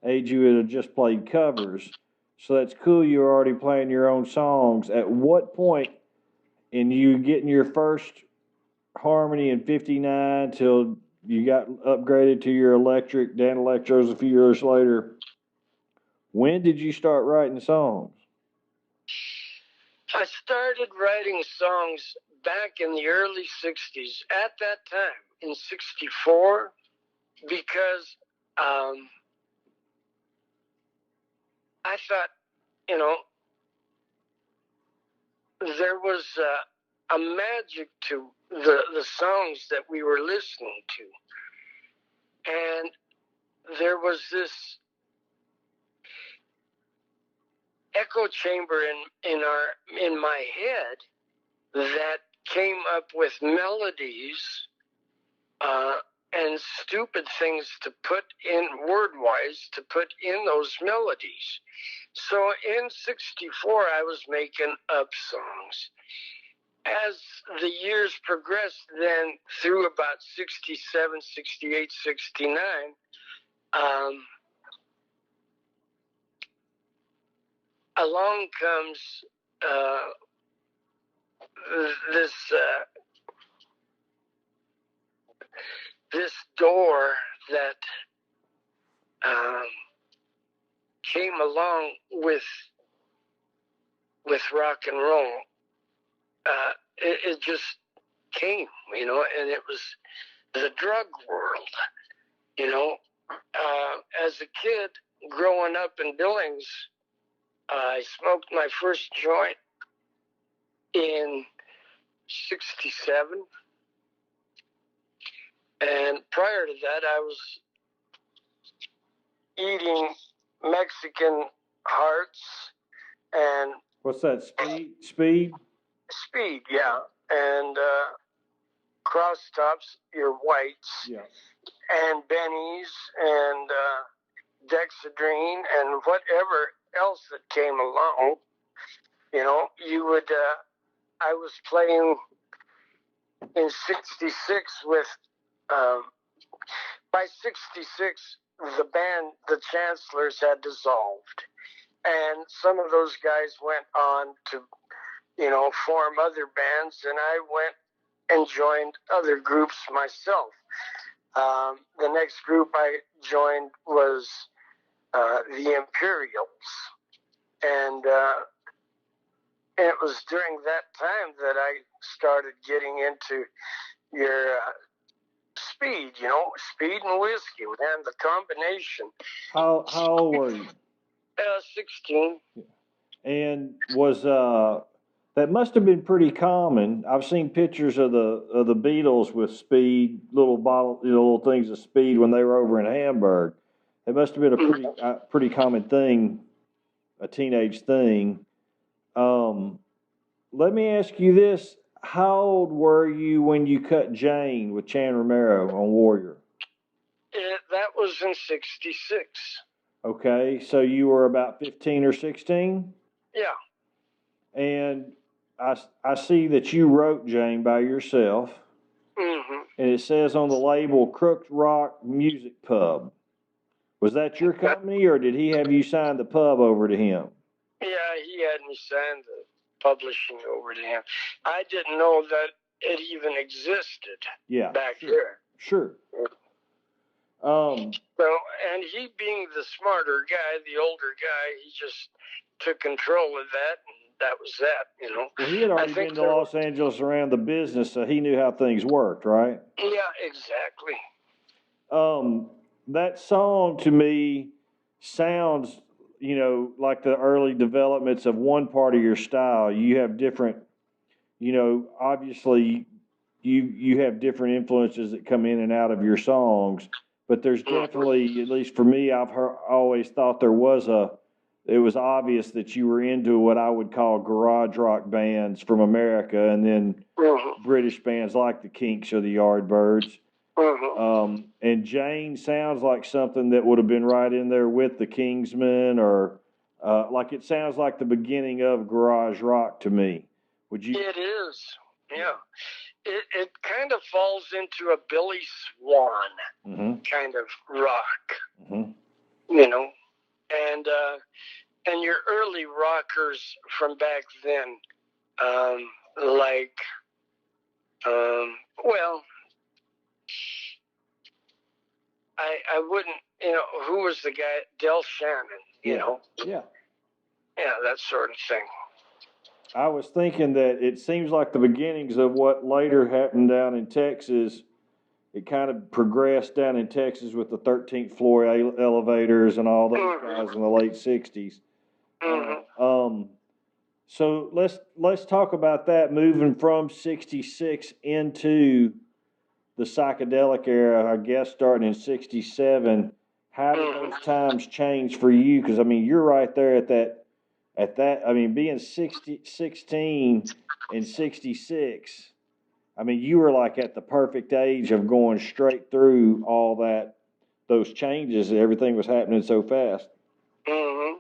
age you would have just played covers. So that's cool. You were already playing your own songs. At what point in you getting your first harmony in '59 till you got upgraded to your electric Dan Electros a few years later? When did you start writing songs? I started writing songs back in the early 60s, at that time, in 64, because I thought, there was a magic to the songs that we were listening to. And there was this echo chamber in my head that came up with melodies and stupid things to put in word-wise, to put in those melodies. So in 64, I was making up songs. As the years progressed, then through about 67, 68, 69, along comes this door that came along with rock and roll. It just came, and it was the drug world. As a kid growing up in Billings, I smoked my first joint in 67. And prior to that, I was eating Mexican hearts and... What's that, Speed? Speed, yeah. And cross tops, your whites. Yeah. And bennies and dexedrine and whatever else that came along. You would... I was playing in 66 with... by 66, the band, the Chancellors, had dissolved. And some of those guys went on to, form other bands, and I went and joined other groups myself. The next group I joined was the Imperials. And it was during that time that I started getting into your speed, speed and whiskey, and the combination. How old were you? 16. And was that must have been pretty common. I've seen pictures of the Beatles with Speed, little bottle, little things of Speed when they were over in Hamburg. It must have been a pretty common thing, a teenage thing. Let me ask you this: how old were you when you cut Jane with Chan Romero on Warrior? That was in 66. Okay, so you were about 15 or 16? Yeah. And I see that you wrote Jane by yourself. Mm-hmm. And it says on the label, Crooked Rock Music Pub. Was that your company, or did he have you sign the pub over to him? Yeah, he had me sign the publishing over to him. I didn't know that it even existed back there. Sure. So, and he being the smarter guy, the older guy, he just took control of that, and that was that, Well, he had I already think been to Los Angeles around the business, so he knew how things worked, right? Yeah, exactly. That song to me sounds, like the early developments of one part of your style. You have different, obviously you have different influences that come in and out of your songs, but there's definitely, at least for me, always thought it was obvious that you were into what I would call garage rock bands from America, and then British bands like the Kinks or the Yardbirds. And Jane sounds like something that would have been right in there with the Kingsmen, or like it sounds like the beginning of garage rock to me. Would you? It is, yeah. It kind of falls into a Billy Swan kind of rock, and your early rockers from back then, like, well, I wouldn't, who was the guy? Del Shannon, Yeah. Yeah, that sort of thing. I was thinking that it seems like the beginnings of what later happened down in Texas. It kind of progressed down in Texas with the 13th floor elevators and all those guys in the late 60s. So let's talk about that, moving from 66 into the psychedelic era, I guess starting in 67. How did those times change for you? Because, I mean, you're right there at that, I mean, being 16 and 66, I mean, you were like at the perfect age of going straight through all those changes. Everything was happening so fast.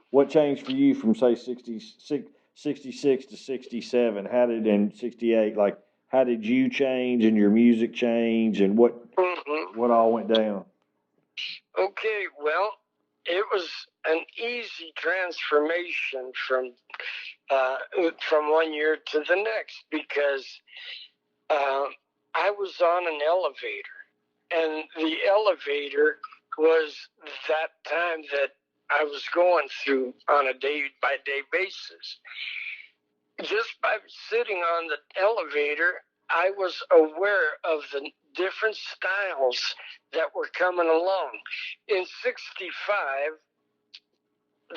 What changed for you from, say, 66 to 67? In 68, like, how did you change and your music change, and what all went down? Okay, well, it was an easy transformation from one year to the next, because I was on an elevator, and the elevator was that time that I was going through on a day-by-day basis. Just by sitting on the elevator, I was aware of the different styles that were coming along. In 65,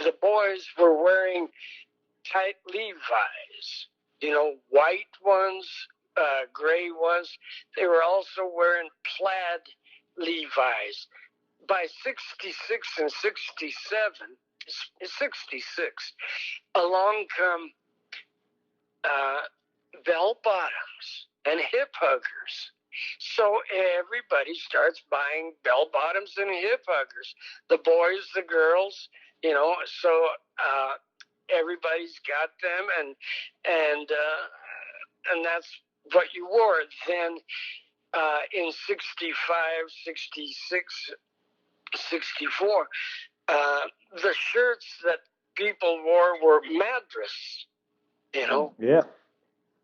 the boys were wearing tight Levi's, white ones, gray ones. They were also wearing plaid Levi's. By 66 and 66, along come bell bottoms and hip huggers. So everybody starts buying bell bottoms and hip huggers. The boys, the girls, so everybody's got them, and that's what you wore. Then in 65, 66, 64, the shirts that people wore were Madras, Yeah.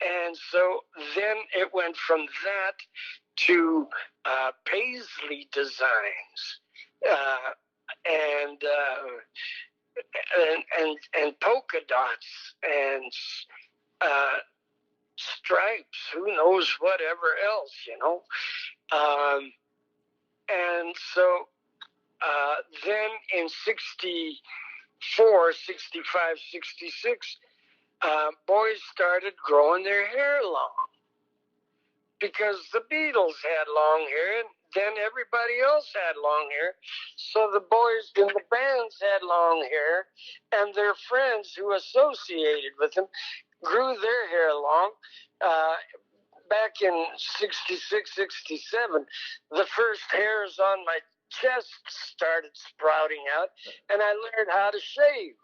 And so then it went from that to paisley designs, and polka dots and stripes. Who knows whatever else, and so then in 64, 65, 66, boys started growing their hair long, because the Beatles had long hair, and then everybody else had long hair. So the boys in the bands had long hair, and their friends who associated with them grew their hair long. Back in 66, 67, the first hairs on my chest started sprouting out, and I learned how to shave.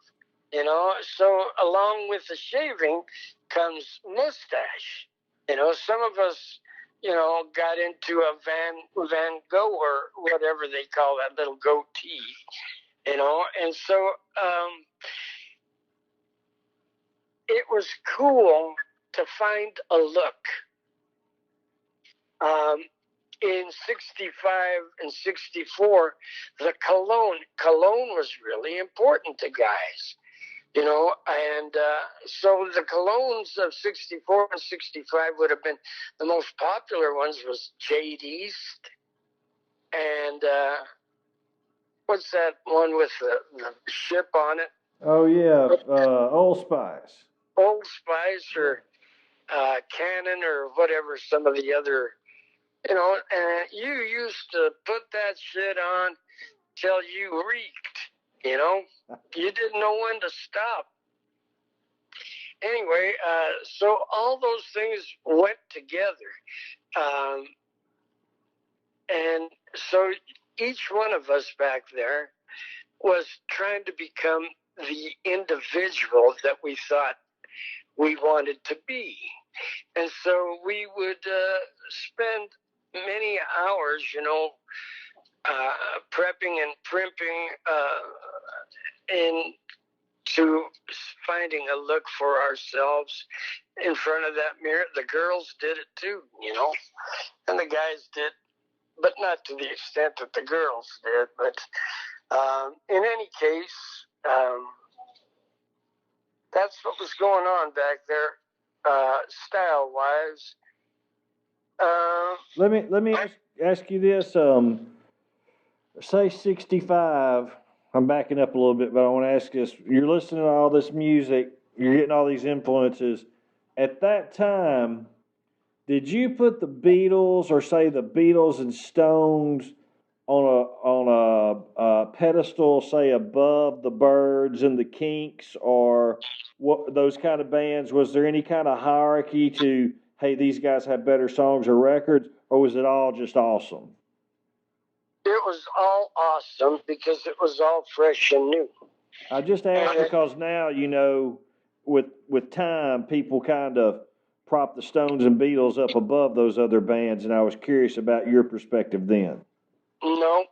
So along with the shaving comes mustache. Some of us, got into a Van Gogh or whatever they call that little goatee, and so it was cool to find a look. In 65 and 64, the cologne was really important to guys. you know, and so the colognes of 64 and 65 would have been the most popular ones was Jade East and what's that one with the ship on it? Oh yeah, Old Spice. Old Spice or Cannon or whatever, some of the other, you know, and you used to put that shit on till you reeked, you know? You didn't know when to stop. Anyway, so all those things went together. And so each one of us back there was trying to become the individual that we thought we wanted to be. And so we would spend many hours, you know, prepping and primping into finding a look for ourselves in front of that mirror. The girls did it too, you know, and the guys did, but not to the extent that the girls did. But in any case, that's what was going on back there, style-wise. Let me ask you this. Say 65. I'm backing up a little bit, but I want to ask this. You're listening to all this music. You're getting all these influences. At that time, did you put the Beatles or say the Beatles and Stones on a pedestal, say above the Byrds and the Kinks, or what those kind of bands? Was there any kind of hierarchy to, hey, these guys have better songs or records, or was it all just awesome? It was all awesome because it was all fresh and new. I just asked because now, you know, with time, people kind of prop the Stones and Beatles up above those other bands, and I was curious about your perspective then. No,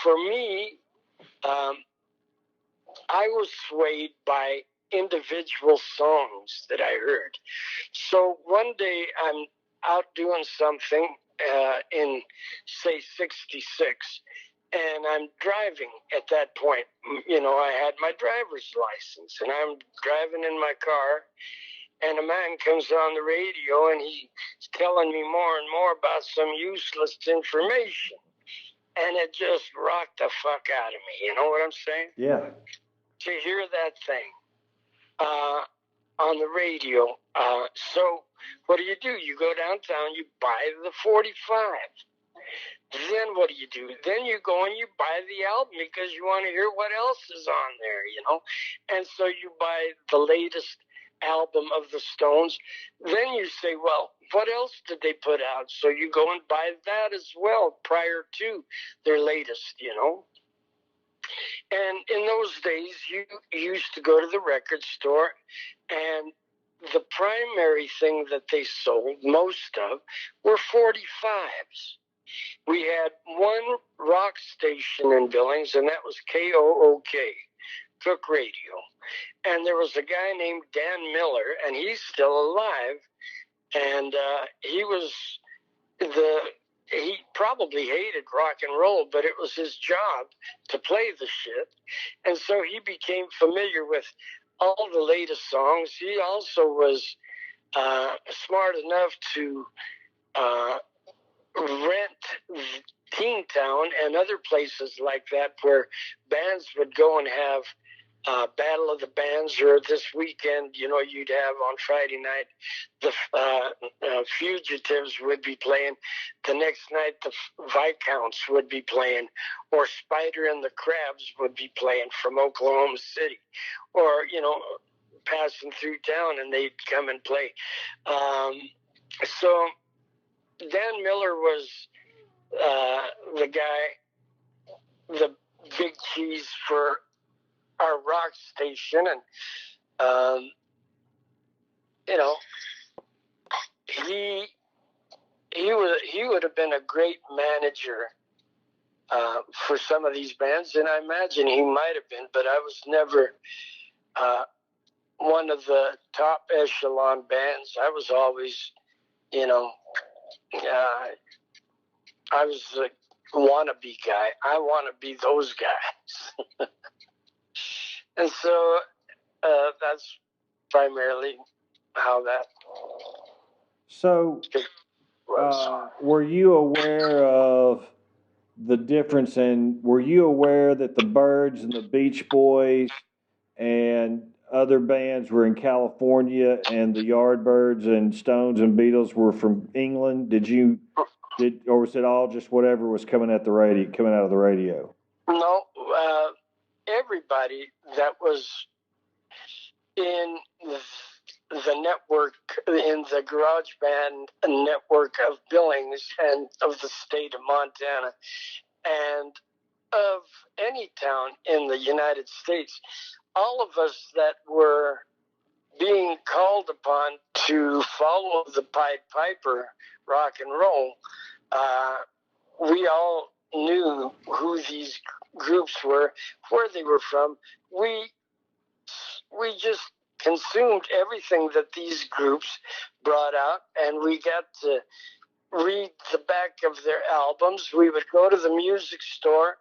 for me, I was swayed by individual songs that I heard. So one day I'm out doing something in, say, 66, and I'm driving at that point. You know, I had my driver's license, and I'm driving in my car, and a man comes on the radio, and he's telling me more and more about some useless information. And it just rocked the fuck out of me. You know what I'm saying? Yeah. To hear that thing on the radio. So what do? You go downtown, you buy the 45. Then what do? Then you go and you buy the album because you want to hear what else is on there, you know? And so you buy the latest album of the Stones. Then you say, well, what else did they put out? So you go and buy that as well prior to their latest, you know? And in those days, you used to go to the record store, and the primary thing that they sold, most of, were 45s. We had one rock station in Billings, and that was KOOK, Cook Radio. And there was a guy named Dan Miller, and he's still alive, and he probably hated rock and roll, but it was his job to play the shit. And so he became familiar with all the latest songs. He also was smart enough to rent Town and other places like that where bands would go and have Battle of the Bands, or this weekend, you know, you'd have on Friday night, the Fugitives would be playing. The next night, the Viscounts would be playing, or Spider and the Crabs would be playing from Oklahoma City, or, you know, passing through town, and they'd come and play. So Dan Miller was the guy, the big cheese for our rock station, and you know, he would have been a great manager for some of these bands, and I imagine he might have been, but I was never one of the top echelon bands. I was always, you know, I was a wannabe guy. I want to be those guys. And so That's primarily how that So, was. were you aware of the difference were you aware that the Byrds and the Beach Boys and other bands were in California and the Yardbirds and Stones and Beatles were from England? Or was it all just whatever was coming out of the radio? No, everybody that was in the network, in the garage band network of Billings and of the state of Montana and of any town in the United States, all of us that were being called upon to follow the Pied Piper rock and roll, we all knew who these groups were, where they were from. We just consumed everything that these groups brought out, and we got to read the back of their albums. We would go to the music store.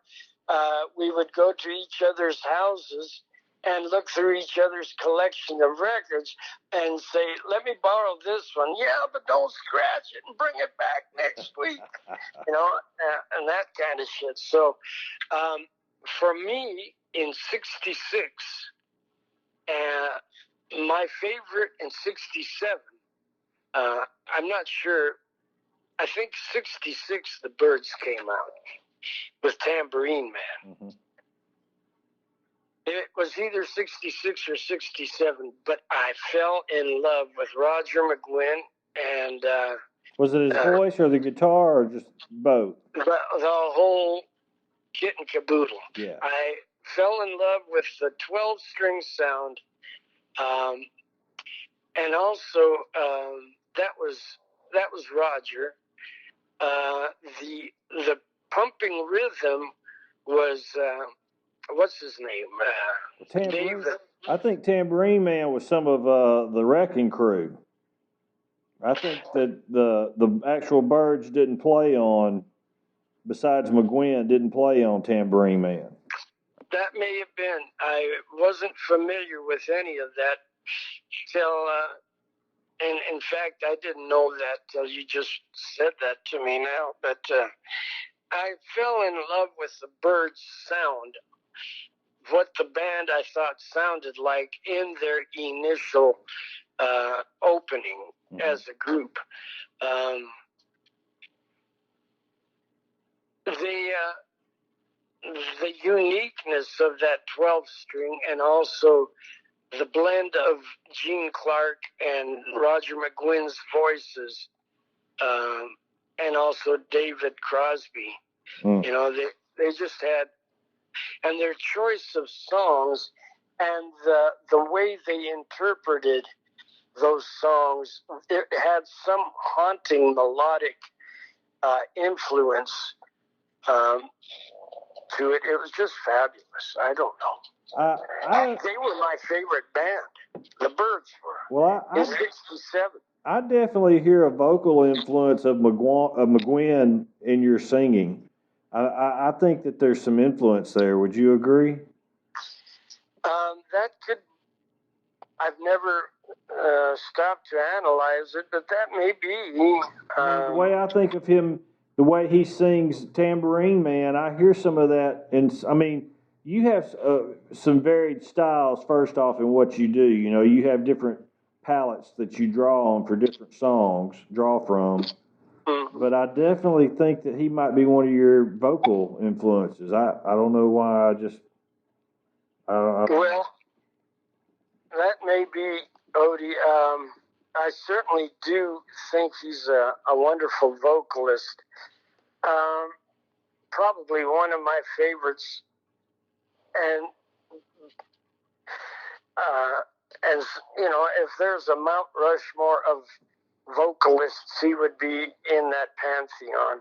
We would go to each other's houses and look through each other's collection of records and say, let me borrow this one. Yeah, but don't scratch it and bring it back next week. And that kind of shit. So for me, in 66, my favorite in 67, I'm not sure, I think 66 the Byrds came out with Tambourine Man. Mm-hmm. It was either 66 or 67, but I fell in love with Roger McGuinn and... was it his voice or the guitar or just both? The whole kit and caboodle. Yeah. I fell in love with the 12-string sound, and also that was Roger. The pumping rhythm was what's his name? Tambourine. I think Tambourine Man was some of the Wrecking Crew. I think that the actual Byrds didn't play on, besides McGuinn, didn't play on Tambourine Man. That may have been. I wasn't familiar with any of that till, and in fact, I didn't know that till you just said that to me now. But I fell in love with the Byrds' sound, what the band I thought sounded like in their initial opening as a group. The uniqueness of that 12-string and also the blend of Gene Clark and Roger McGuinn's voices, and also David Crosby. They just had, and their choice of songs and the way they interpreted those songs, it had some haunting melodic influence to it. It was just fabulous. I don't know. They were my favorite band. The Byrds were. Well, in 67. I definitely hear a vocal influence of McGuinn in your singing. I think that there's some influence there. Would you agree? That could. I've never stopped to analyze it, but that may be. The way I think of him, the way he sings Tambourine Man, I hear some of that. And I mean, you have some varied styles, first off, in what you do. You have different palettes that you draw on for different songs, draw from. Mm-hmm. But I definitely think that he might be one of your vocal influences. I don't know why. Well, that may be, Odie. I certainly do think he's a wonderful vocalist. Probably one of my favorites. And if there's a Mount Rushmore of vocalists, he would be in that pantheon.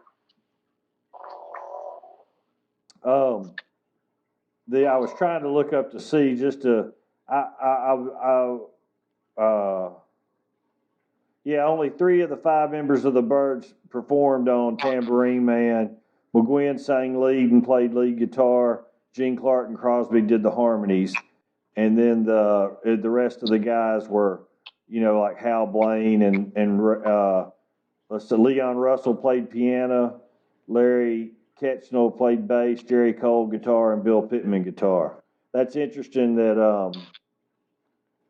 I was trying to look up to see just to, only 3 of the 5 members of the Byrds performed on Tambourine Man. McGuinn sang lead and played lead guitar. Gene Clark and Crosby did the harmonies. and then the rest of the guys were, like Hal Blaine and let's see, Leon Russell played piano, Larry Ketchnell played bass, Jerry Cole guitar, and Bill Pittman guitar. That's interesting that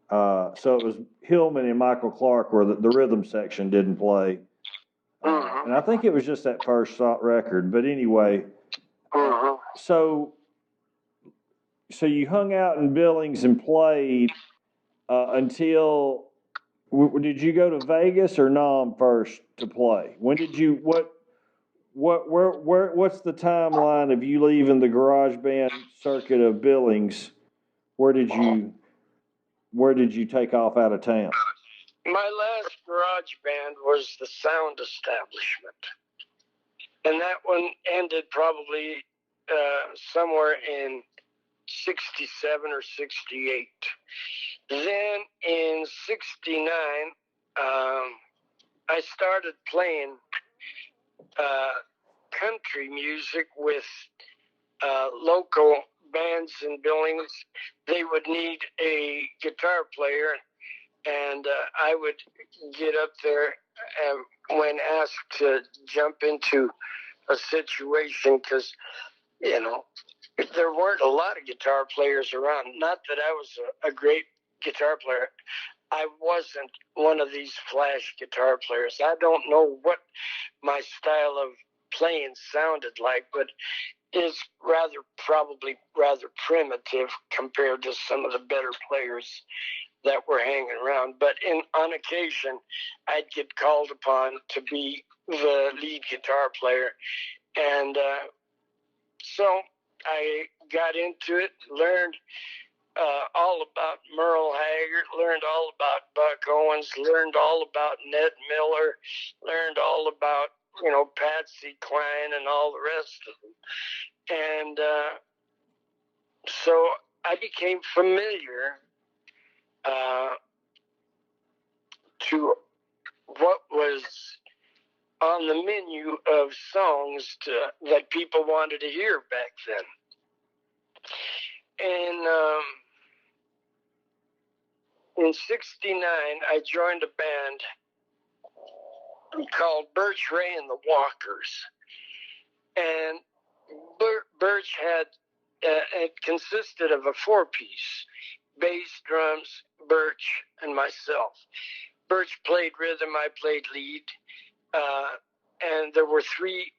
so it was Hillman and Michael Clark where the rhythm section didn't play. And I think it was just that first record. But anyway, so you hung out in Billings and played until, did you go to Vegas or Nam first to play? When did you, what's the timeline of you leaving the garage band circuit of Billings? Where did you take off out of town? My last garage band was the Sound Establishment, and that one ended probably somewhere in 67 or 68. Then in 69, I started playing country music with local bands in Billings. They would need a guitar player, and I would get up there when asked to jump into a situation, because, there weren't a lot of guitar players around. Not that I was a great guitar player. I wasn't one of these flash guitar players. I don't know what my style of playing sounded like, but is probably rather primitive compared to some of the better players that were hanging around. But on occasion, I'd get called upon to be the lead guitar player. And so I got into it, learned all about Merle Haggard, learned all about Buck Owens, learned all about Ned Miller, learned all about, Patsy Cline and all the rest of them. And so I became familiar to what was on the menu of songs that people wanted to hear back then. And in 69, I joined a band called Birch Ray and the Walkers. And Birch had, it consisted of a four-piece: bass, drums, Birch, and myself. Birch played rhythm, I played lead. And there were three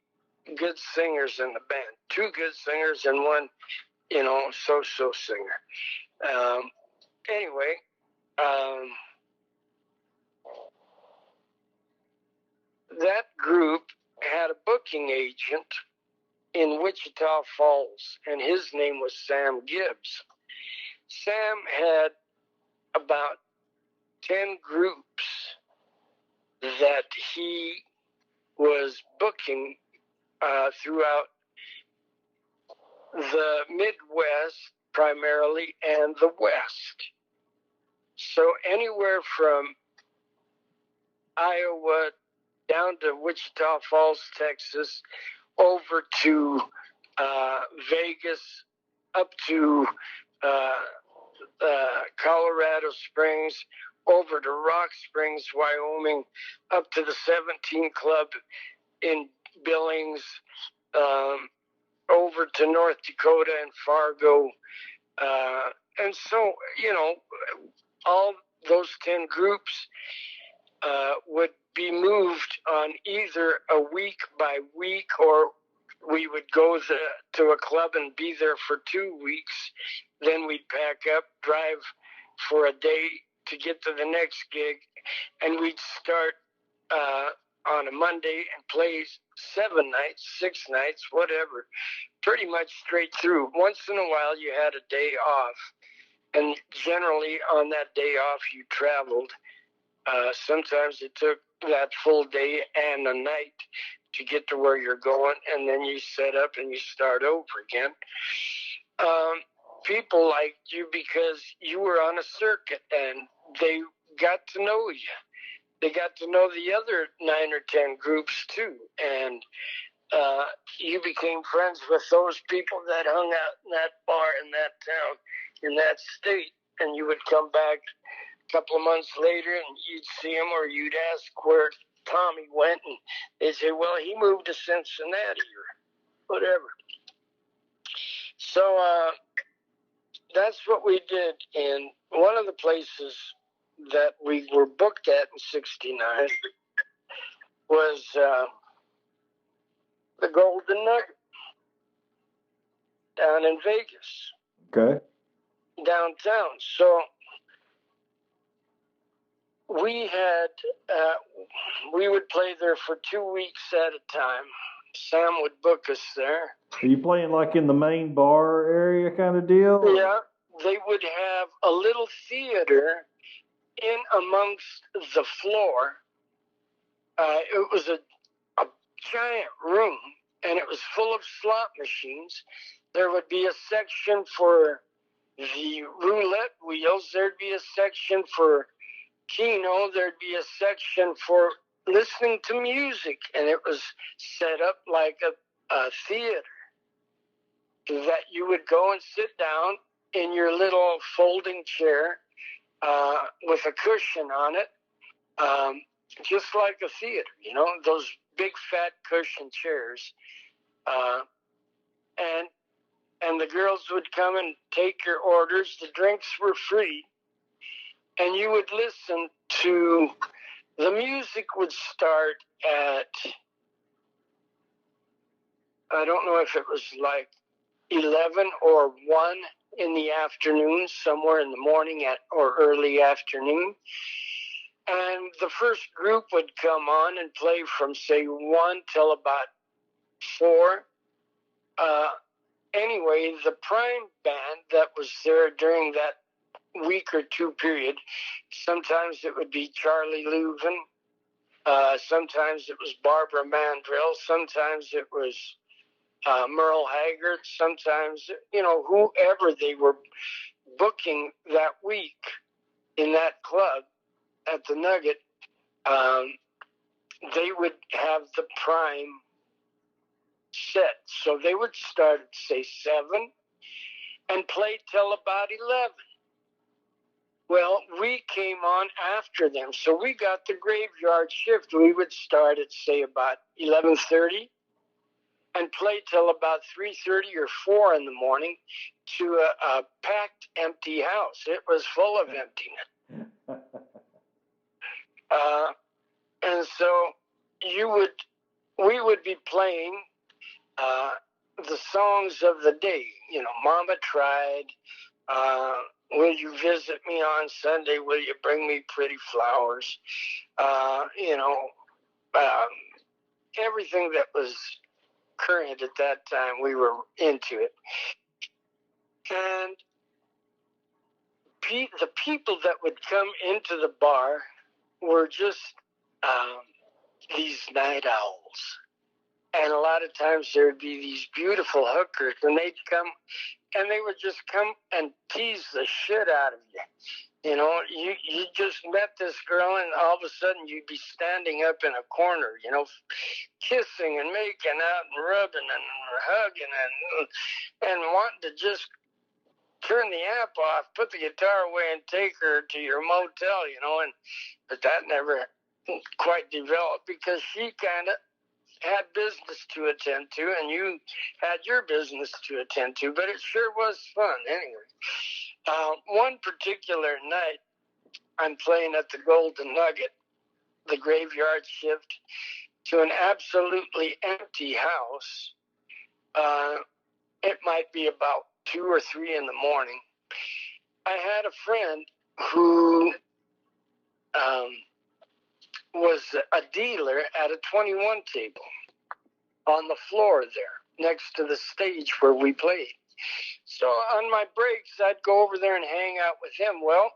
good singers in the band, two good singers and one, so-so singer. Anyway, that group had a booking agent in Wichita Falls, and his name was Sam Gibbs. Sam had about 10 groups that he was booking throughout the Midwest primarily and the West. So anywhere from Iowa down to Wichita Falls, Texas, over to Vegas, up to Colorado Springs, over to Rock Springs, Wyoming, up to the 17 Club in Billings, over to North Dakota and Fargo. And so, all those 10 groups would be moved on either a week by week, or we would go to a club and be there for 2 weeks. Then we'd pack up, drive for a day to get to the next gig, and we'd start on a Monday and play 7 nights, 6 nights, whatever, pretty much straight through. Once in a while you had a day off, and generally on that day off you traveled. Sometimes it took that full day and a night to get to where you're going, and then you set up and you start over again. People liked you because you were on a circuit, and they got to know you. They got to know the other 9 or 10 groups too, and you became friends with those people that hung out in that bar in that town, in that state, and you would come back a couple of months later and you'd see him, or you'd ask where Tommy went, and they'd say, well, he moved to Cincinnati or whatever. So that's what we did. And one of the places that we were booked at in '69 was the Golden Nugget down in Vegas. Okay. Downtown. So we had, we would play there for 2 weeks at a time. Sam would book us there. Are you playing like in the main bar area kind of deal? Yeah, they would have a little theater in amongst the floor. It was a giant room, and it was full of slot machines. There would be a section for the roulette wheels. There'd be a section for Keno. There'd be a section for listening to music, and it was set up like a theater that you would go and sit down in your little folding chair with a cushion on it, just like a theater, you know, those big fat cushion chairs. And the girls would come and take your orders. The drinks were free. And you would listen to, the music would start at, I don't know if it was like 11 or 1 in the afternoon, somewhere in the morning or early afternoon. And the first group would come on and play from, say, 1 till about 4. Anyway, the prime band that was there during that week or 2 period, sometimes it would be Charlie Leuven, sometimes it was Barbara Mandrell, sometimes it was Merle Haggard, sometimes, you know, whoever they were booking that week in that club at the Nugget, they would have the prime set. So they would start at, say, 7 and play till about 11. Well, we came on after them, so we got the graveyard shift. We would start at, say, about 11:30 and play till about 3:30 or 4 in the morning to a packed, empty house. It was full of emptiness. And so we would be playing the songs of the day. You know, Mama Tried, Will You Visit Me on Sunday? Will You Bring Me Pretty Flowers? You know, everything that was current at that time, we were into it. And the people that would come into the bar were just these night owls. And a lot of times there would be these beautiful hookers, and they'd come, and they would just come and tease the shit out of you. You know, you just met this girl, and all of a sudden you'd be standing up in a corner, you know, kissing and making out and rubbing and hugging and wanting to just turn the amp off, put the guitar away, and take her to your motel, you know. But that never quite developed because she kind of had business to attend to, and you had your business to attend to, but it sure was fun anyway. One particular night, I'm playing at the Golden Nugget, the graveyard shift, to an absolutely empty house. It might be about 2 or 3 in the morning. I had a friend who was a dealer at a 21 table on the floor there next to the stage where we played. So on my breaks, I'd go over there and hang out with him. Well,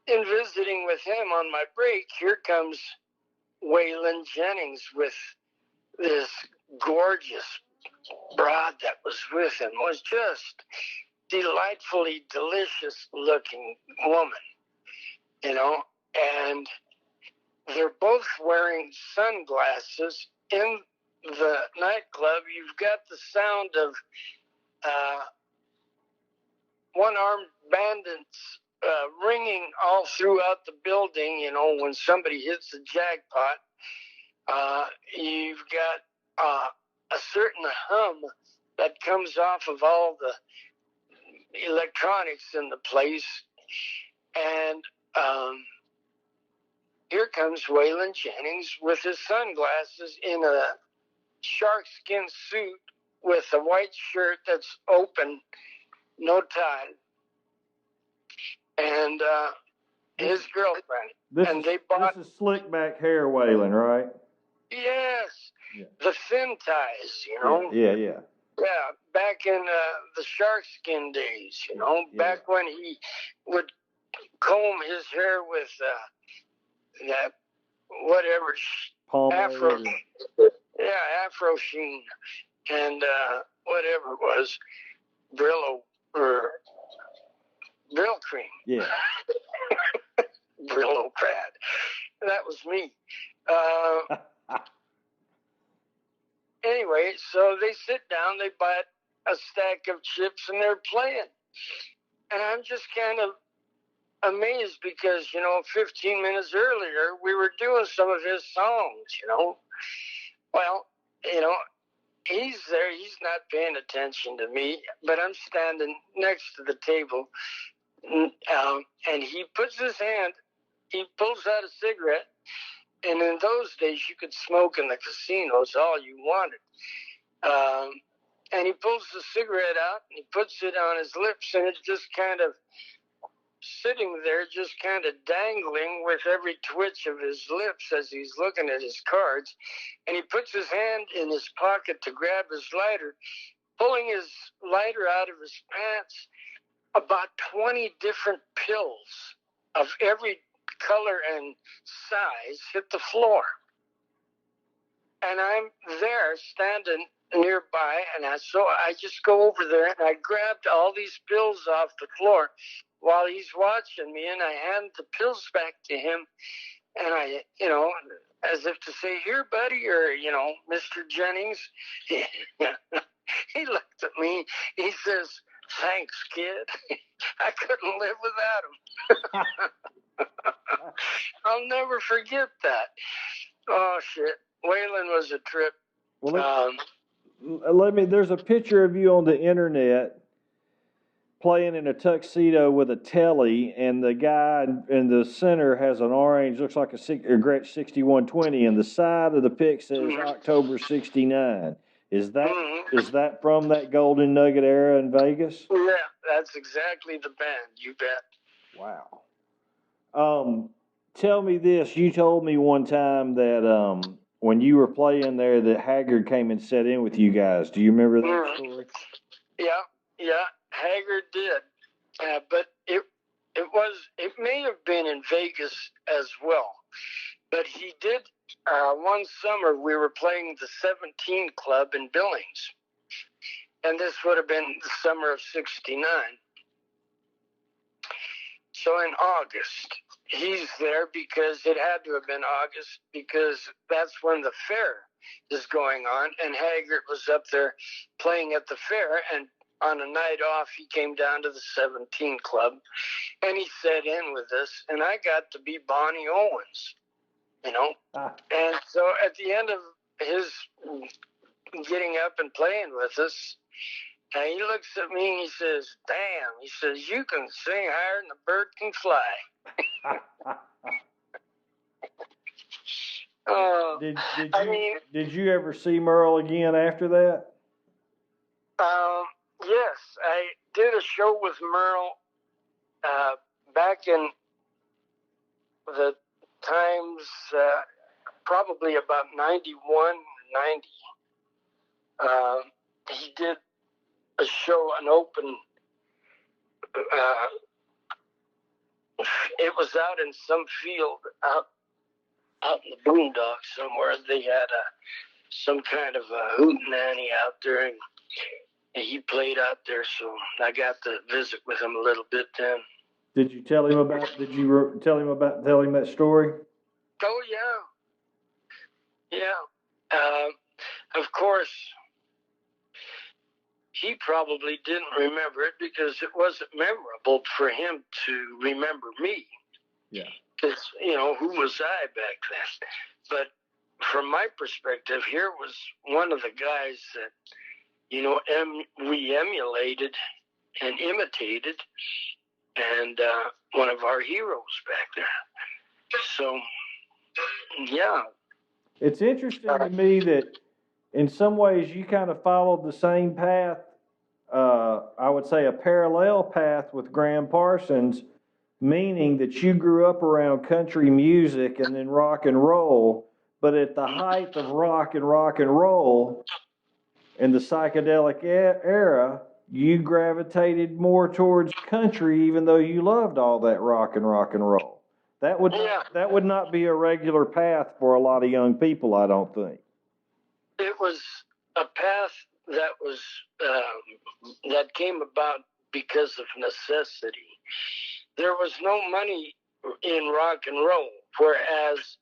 in visiting with him on my break, here comes Waylon Jennings with this gorgeous broad that was with him. It was just delightfully delicious looking woman, you know, and they're both wearing sunglasses. In the nightclub, you've got the sound of one-armed bandits ringing all throughout the building. You know, when somebody hits the jackpot, you've got a certain hum that comes off of all the electronics in the place. And here comes Waylon Jennings with his sunglasses in a sharkskin suit with a white shirt that's open, no tie, and his girlfriend. This is slick back hair Waylon, right? Yes, yeah. The thin ties, you know. Yeah. Yeah, back in the sharkskin days, you know, back when he would comb his hair with that whatever afro, afro sheen and whatever it was, Brillo or Brill cream. Yeah. Brillo pad. That was me. Anyway, so they sit down, they buy a stack of chips, and they're playing. And I'm just kind of amazed because, you know, 15 minutes earlier, we were doing some of his songs, you know. Well, you know, he's there, he's not paying attention to me, but I'm standing next to the table, and he puts his hand, he pulls out a cigarette, and in those days, you could smoke in the casinos all you wanted. And he pulls the cigarette out, and he puts it on his lips, and it's just kind of sitting there, just kind of dangling with every twitch of his lips as he's looking at his cards. And he puts his hand in his pocket to grab his lighter, pulling his lighter out of his pants. About 20 different pills of every color and size hit the floor. And I'm there standing nearby, and so I just go over there and I grabbed all these pills off the floor while he's watching me, and I hand the pills back to him, and I, you know, as if to say, here, buddy, or, you know, Mr. Jennings. He looked at me, he says, thanks, kid. I couldn't live without him. I'll never forget that. Oh, shit. Waylon was a trip. Well, there's a picture of you on the internet playing in a tuxedo with a telly, and the guy in the center has an orange, looks like a Gretsch 6120, and the side of the pic says October 69. Is that from that Golden Nugget era in Vegas? Yeah, that's exactly the band, you bet. Wow. Tell me this. You told me one time that when you were playing there that Haggard came and sat in with you guys. Do you remember that story? Yeah, Haggard did. But it may have been in Vegas as well. But he did, one summer we were playing the 17 Club in Billings. And this would have been the summer of 69. So in August, he's there because it had to have been August because that's when the fair is going on. And Haggard was up there playing at the fair, and on a night off, he came down to the 17 Club, and he sat in with us, and I got to be Bonnie Owens, you know. And so at the end of his getting up and playing with us, and he looks at me and he says, damn, he says, you can sing higher than a bird can fly. Did you ever see Merle again after that? Yes, I did a show with Merle back in the times, probably about 91, 90. He did a show, an open, it was out in some field, out in the boondocks somewhere. They had some kind of a hootenanny out there, and he played out there, so I got to visit with him a little bit then. Did you tell him about that story? Oh, yeah. Of course, he probably didn't remember it because it wasn't memorable for him to remember me. Yeah. Because, who was I back then? But from my perspective, here was one of the guys that, we emulated and imitated, and one of our heroes back there. So, yeah. It's interesting to me that in some ways you kind of followed the same path, I would say a parallel path with Graham Parsons, meaning that you grew up around country music and then rock and roll, but at the height of rock and roll in the psychedelic era, you gravitated more towards country, even though you loved all that rock and roll. That would not be a regular path for a lot of young people, I don't think. It was a path that came about because of necessity. There was no money in rock and roll, whereas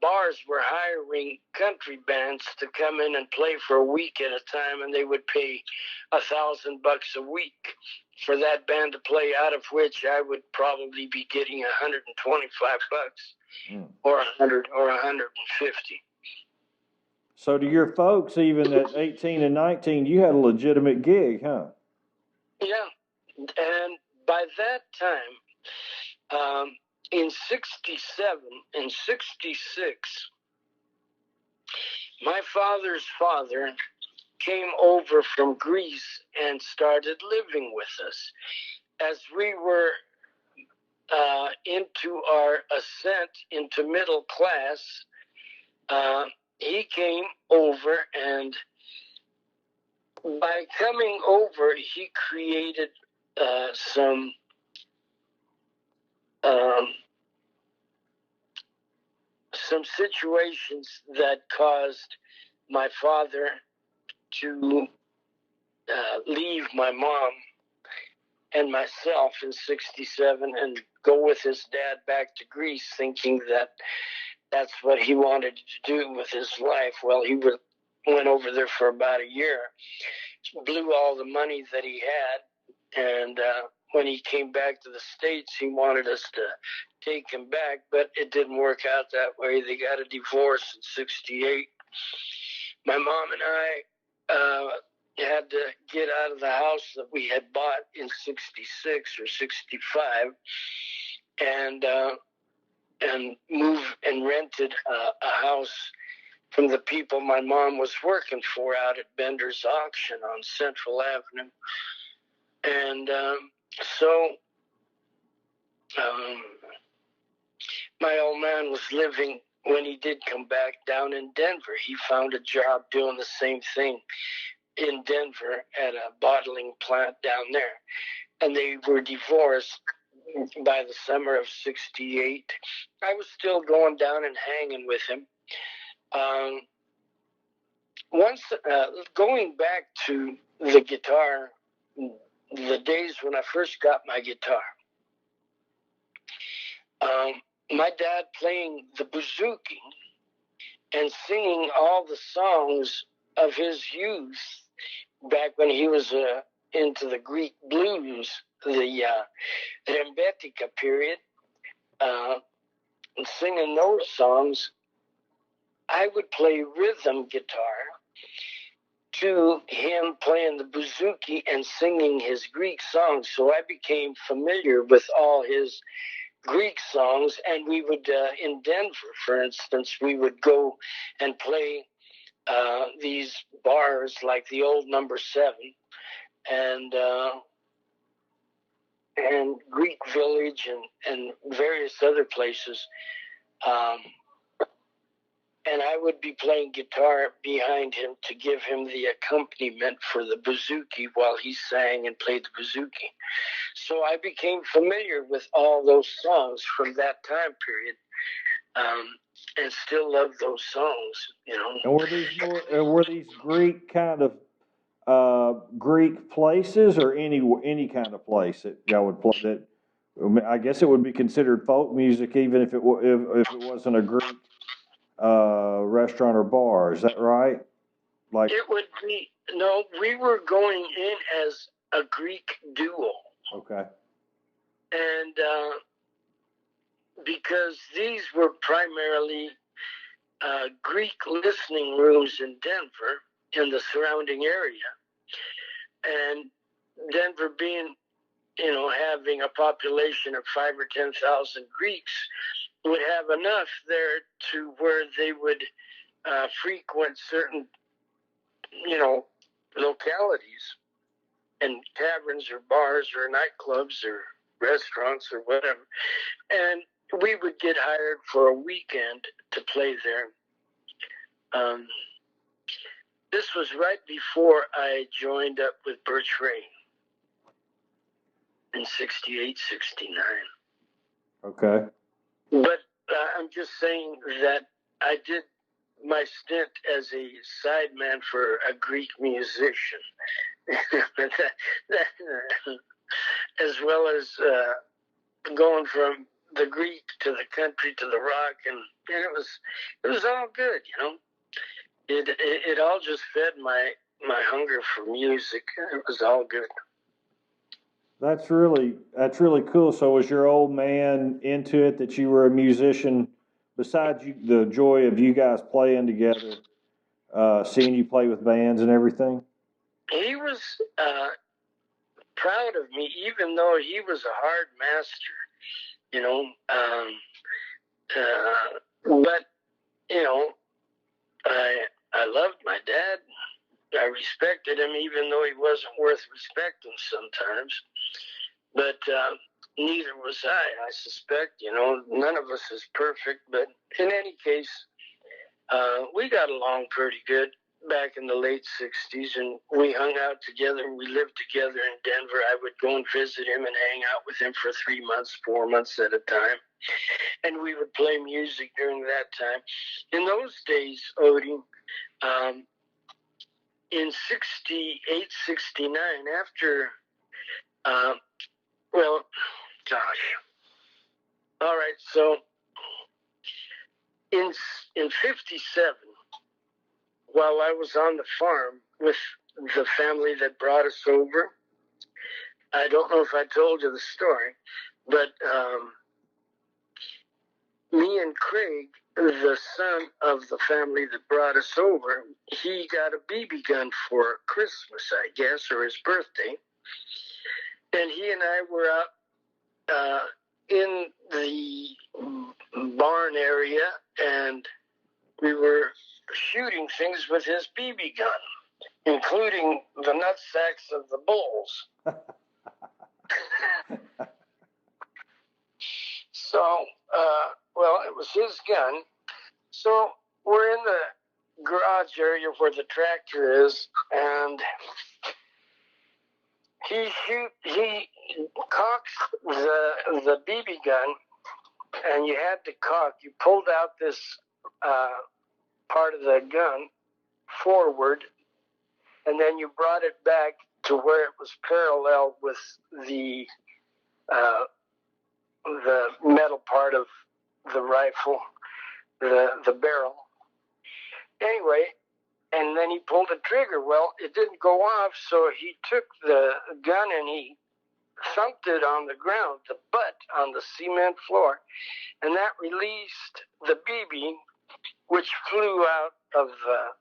bars were hiring country bands to come in and play for a week at a time, and they would pay $1,000 a week for that band to play, out of which I would probably be getting $125 or 100 or 150. So to your folks, even at 18 and 19, you had a legitimate gig, huh? Yeah, and by that time, in 67 and 66, my father's father came over from Greece and started living with us. As we were into our ascent into middle class, he came over, and by coming over, he created some situations that caused my father to leave my mom and myself in 67 and go with his dad back to Greece, thinking that that's what he wanted to do with his life. Well, he went over there for about a year, blew all the money that he had, and when he came back to the States, he wanted us to take him back, but it didn't work out that way. They got a divorce in 68. My mom and I had to get out of the house that we had bought in 66 or 65 and move and rented a house from the people my mom was working for out at Bender's Auction on Central Avenue. And so my old man was living, when he did come back, down in Denver. He found a job doing the same thing in Denver at a bottling plant down there. And they were divorced by the summer of 68. I was still going down and hanging with him. Going back to the guitar, the days when I first got my guitar, my dad playing the bouzouki and singing all the songs of his youth back when he was into the Greek blues, the Rembetika period, and singing those songs. I would play rhythm guitar to him playing the bouzouki and singing his Greek songs. So I became familiar with all his Greek songs, and we would, in Denver, for instance, we would go and play these bars like the old Number 7 and Greek Village and various other places. And I would be playing guitar behind him to give him the accompaniment for the bouzouki while he sang and played the bouzouki. So I became familiar with all those songs from that time period, and still love those songs, And were these Greek kind of Greek places, or any kind of place that y'all would play that? I guess it would be considered folk music, even if it wasn't a Greek restaurant or bar. Is that right? It would be No, we were going in as a Greek duo. Okay. And because these were primarily Greek listening rooms in Denver and the surrounding area. And Denver being, having a population of 5,000 or 10,000 Greeks would have enough there to where they would frequent certain, localities and taverns or bars or nightclubs or restaurants or whatever. And we would get hired for a weekend to play there. This was right before I joined up with Birch Ray in 68, 69. Okay. But I'm just saying that I did my stint as a sideman for a Greek musician, as well as going from the Greek to the country to the rock, and it was all good, It all just fed my hunger for music. It was all good. That's really cool. So was your old man into it, that you were a musician, besides the joy of you guys playing together, seeing you play with bands and everything? He was proud of me, even though he was a hard master, but, I loved my dad. I respected him, even though he wasn't worth respecting sometimes. But neither was I suspect. None of us is perfect. But in any case, we got along pretty good back in the late 60s, and we hung out together. We lived together in Denver. I would go and visit him and hang out with him for 3 months, 4 months at a time. And we would play music during that time. In those days, Odie, in 68, 69, after, all right, so in 57, while I was on the farm with the family that brought us over, I don't know if I told you the story, but me and Craig, the son of the family that brought us over, he got a BB gun for Christmas, I guess, or his birthday. And he and I were out in the barn area, and we were shooting things with his BB gun, including the nut sacks of the bulls. So, it was his gun. So we're in the garage area where the tractor is, and he cocks the BB gun, and you had to cock. You pulled out this part of the gun forward, and then you brought it back to where it was parallel with the metal part of the rifle, the barrel. Anyway, and then he pulled the trigger. Well, it didn't go off, so he took the gun and he thumped it on the ground, the butt on the cement floor, and that released the BB, which flew out of the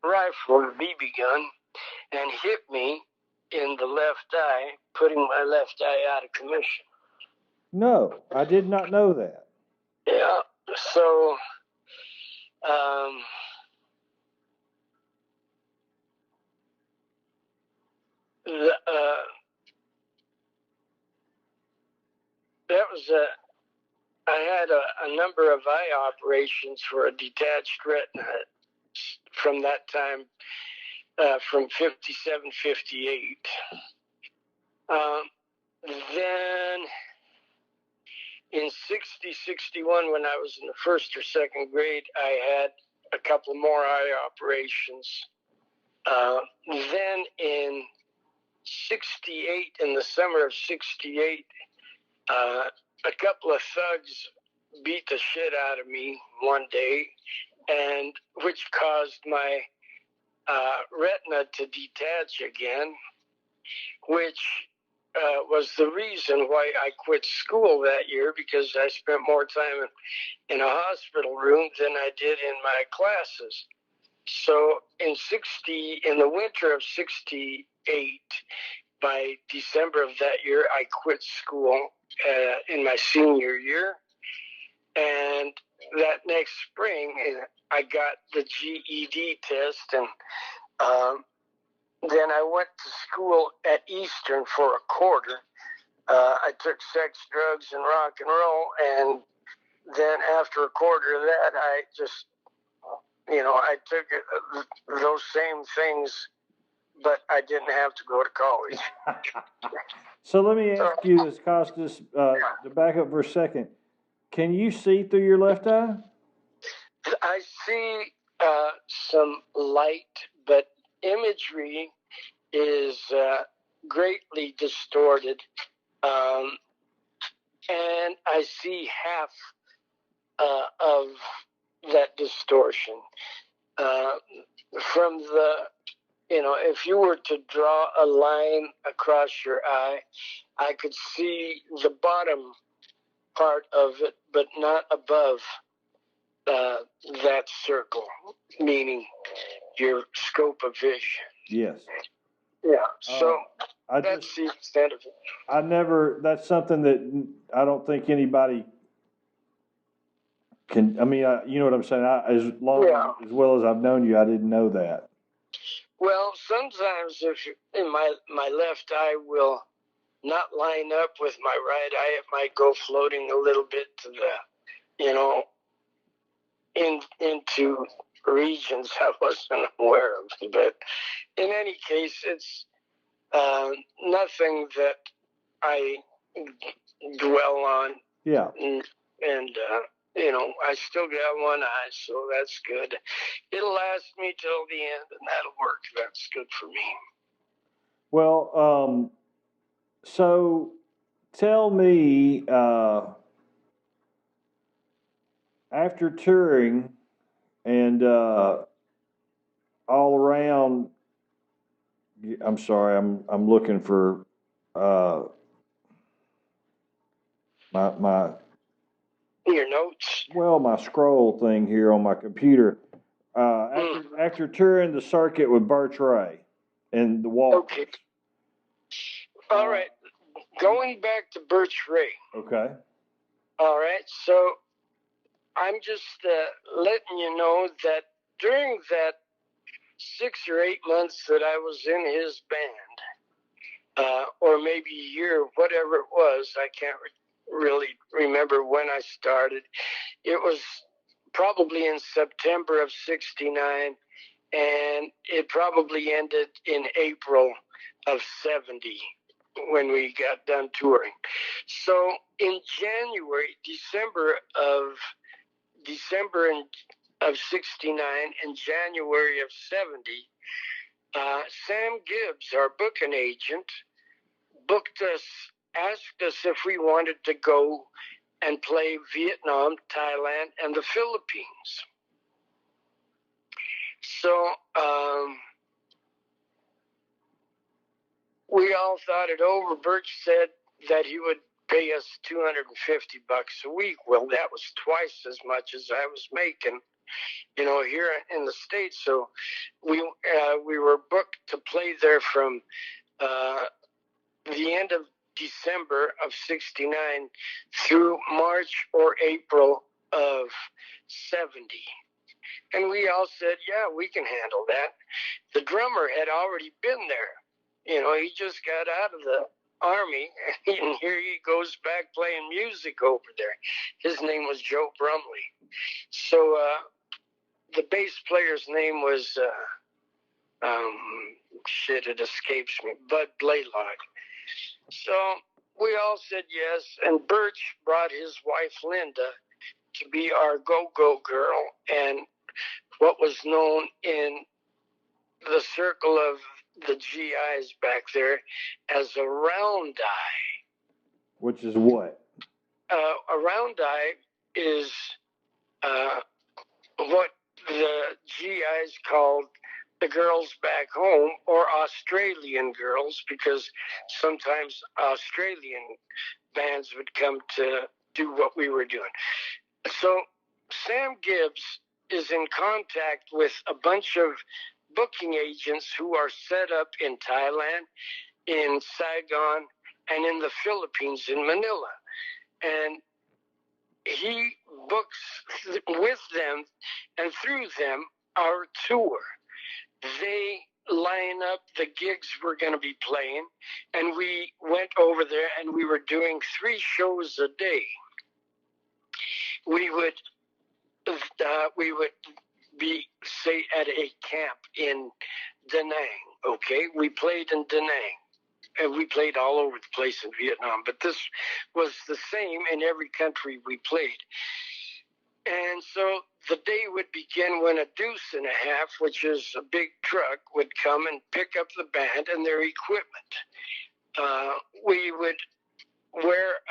rifle, the BB gun, and hit me in the left eye, putting my left eye out of commission. No, I did not know that. Yeah, so that was I had a number of eye operations for a detached retina from that time, from 57, 58. Then in 60, 61, when I was in the first or second grade, I had a couple more eye operations. Then in 68, in the summer of 68, a couple of thugs beat the shit out of me one day, and which caused my retina to detach again, which was the reason why I quit school that year, because I spent more time in a hospital room than I did in my classes. So in the winter of 68, by December of that year, I quit school in my senior year. And that next spring, I got the GED test, and then I went to school at Eastern for a quarter. I took sex, drugs, and rock and roll, and then after a quarter of that, I just, I took those same things, but I didn't have to go to college. So let me ask you this, Kostas, to back up for a second. Can you see through your left eye? I see some light, but imagery is greatly distorted. And I see half of that distortion. From the, if you were to draw a line across your eye, I could see the bottom part of it, but not above that circle, meaning your scope of vision. Yes. Yeah. So that's the extent of it. That's something that I don't think anybody can, you know what I'm saying? As well as I've known you, I didn't know that. Well, sometimes if in my left eye will not line up with my right eye, it might go floating a little bit to the, into regions I wasn't aware of. But in any case, it's nothing that I dwell on. Yeah. And I still got one eye, so that's good. It'll last me till the end, and that'll work. That's good for me. Well, so tell me, after touring and all around, I'm sorry, I'm looking for my your notes. Well, my scroll thing here on my computer. After touring the circuit with Birch Ray and the Walkers. Okay. All right. Going back to Birch Ray. Okay. All right. So I'm just letting you know that during that 6 or 8 months that I was in his band, or maybe a year, whatever it was, I can't really remember when I started. It was probably in September of 69, and it probably ended in April of 70 when we got done touring. So in December of 69 and January of 70, Sam Gibbs, our booking agent, asked us if we wanted to go and play Vietnam, Thailand, and the Philippines. So we all thought it over. Birch said that he would pay us $250 a week. Well, that was twice as much as I was making, here in the States. So we were booked to play there from the end of December of 69 through March or April of 70. And we all said, yeah, we can handle that. The drummer had already been there. He just got out of the Army, and here he goes back playing music over there. His name was Joe Brumley. So the bass player's name was, it escapes me, Bud Blaylock. So we all said yes, and Birch brought his wife, Linda, to be our go-go girl, and what was known in the circle of the GIs back there as a round eye. Which is what? A round eye is what the GIs called the girls back home, or Australian girls, because sometimes Australian bands would come to do what we were doing. So Sam Gibbs is in contact with a bunch of booking agents who are set up in Thailand, in Saigon, and in the Philippines, in Manila. And he books with them and through them our tour. They line up the gigs we're going to be playing, and we went over there and we were doing 3 shows a day. We would be, say, at a camp in Da Nang, okay? We played in Da Nang. And we played all over the place in Vietnam, but this was the same in every country we played. And so the day would begin when a deuce and a half, which is a big truck, would come and pick up the band and their equipment. We would wear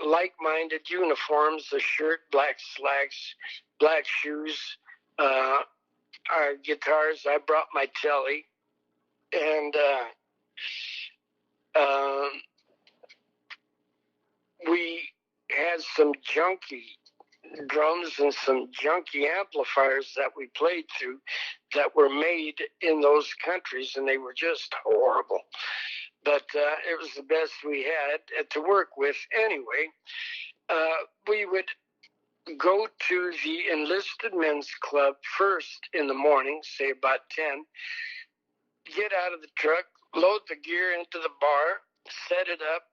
like-minded uniforms, a shirt, black slacks, black shoes, our guitars. I brought my telly, and we had some junky drums and some junky amplifiers that we played through that were made in those countries, and they were just horrible. But it was the best we had to work with anyway. We would go to the enlisted men's club first in the morning, say about 10, get out of the truck, load the gear into the bar, set it up,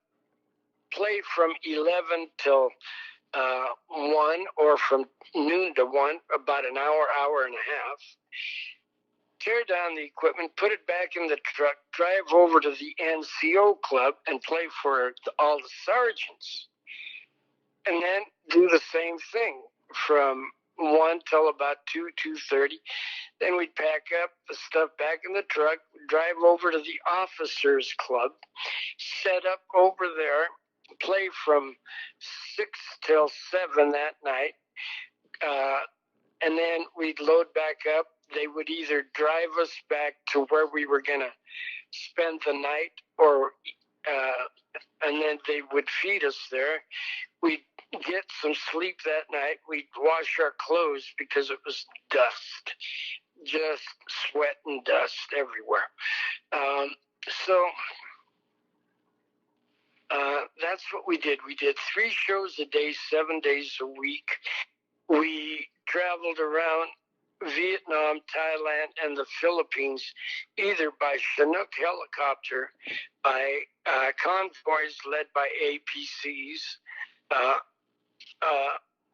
play from 11 till 1, or from noon to 1, about an hour, hour and a half. Tear down the equipment, put it back in the truck, drive over to the NCO club and play for all the sergeants. And then do the same thing from 1 till about 2, 2:30. Then we'd pack up the stuff back in the truck, drive over to the officers club, set up over there, play from 6 till 7 that night. And then we'd load back up. They would either drive us back to where we were going to spend the night, or and then they would feed us there. We'd get some sleep that night. We'd wash our clothes because it was dust, just sweat and dust everywhere. So that's what we did. We did 3 shows a day, 7 days a week. We traveled around Vietnam, Thailand, and the Philippines, either by Chinook helicopter, by convoys led by APCs,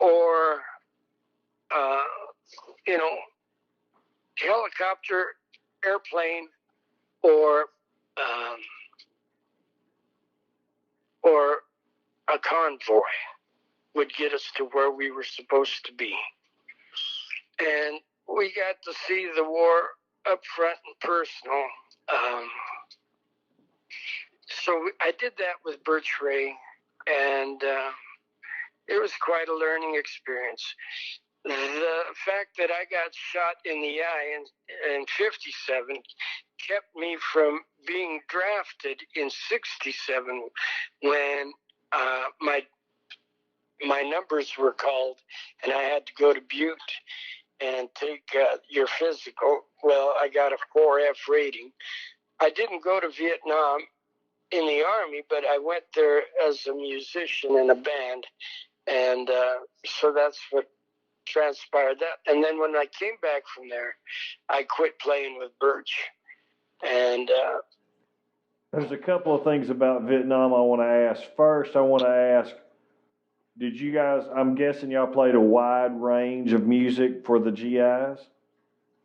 or helicopter, airplane, or a convoy would get us to where we were supposed to be. And we got to see the war up front and personal. So I did that with Birch Ray, and it was quite a learning experience. The fact that I got shot in the eye in 57 kept me from being drafted in 67 when my numbers were called and I had to go to Butte and take your physical. Well, I got a 4F rating. I didn't go to Vietnam in the Army, but I went there as a musician in a band, and so that's what transpired. That, and then when I came back from there, I quit playing with Birch. And there's a couple of things about Vietnam I want to ask. First, I want to ask, did you guys, I'm guessing y'all played a wide range of music for the GIs?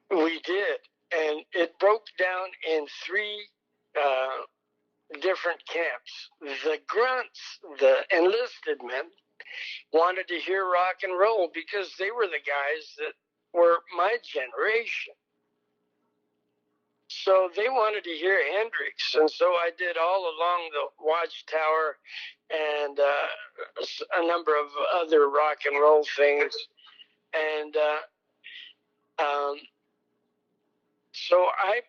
We did, and it broke down in 3 different camps. The grunts, the enlisted men, wanted to hear rock and roll because they were the guys that were my generation. So they wanted to hear Hendrix, and so I did all along the Watchtower and a number of other rock and roll things. And So I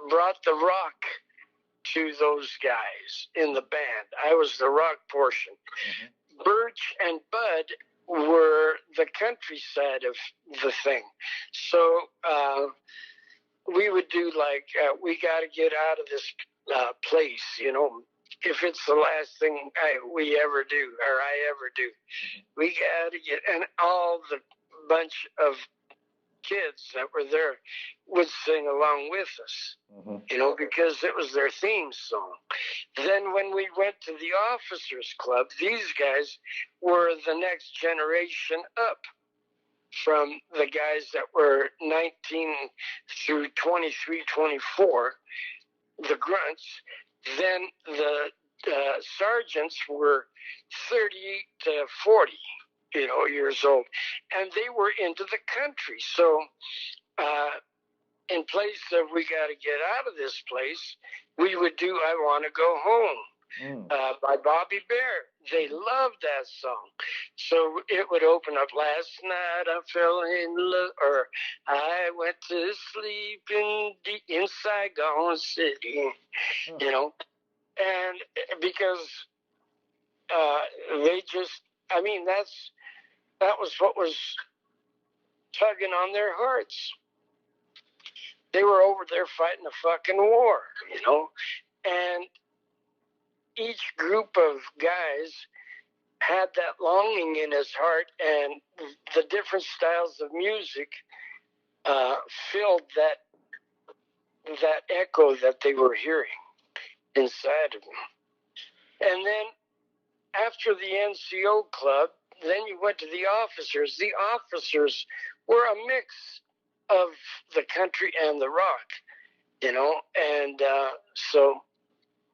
brought the rock to those guys in the band. I was the rock portion. Mm-hmm. Birch and Bud were the country side of the thing. So we would do like, we got to get out of this place, if it's the last thing we ever do, or I ever do. Mm-hmm. We got to get, and all the bunch of kids that were there would sing along with us, mm-hmm. Because it was their theme song. Then when we went to the officers club, these guys were the next generation up from the guys that were 19 through 23, 24, the grunts. Then the sergeants were 38 to 40. Years old, and they were into the country. So, in place of we got to get out of this place, we would do "I Want to Go Home" by Bobby Bear. They loved that song, so it would open up. Last night I fell in love, or I went to sleep in Saigon City, and because they just, that was what was tugging on their hearts. They were over there fighting a fucking war, and each group of guys had that longing in his heart, and the different styles of music filled that echo that they were hearing inside of them. And then after the NCO club, then you went to the officers. The officers were a mix of the country and the rock, and so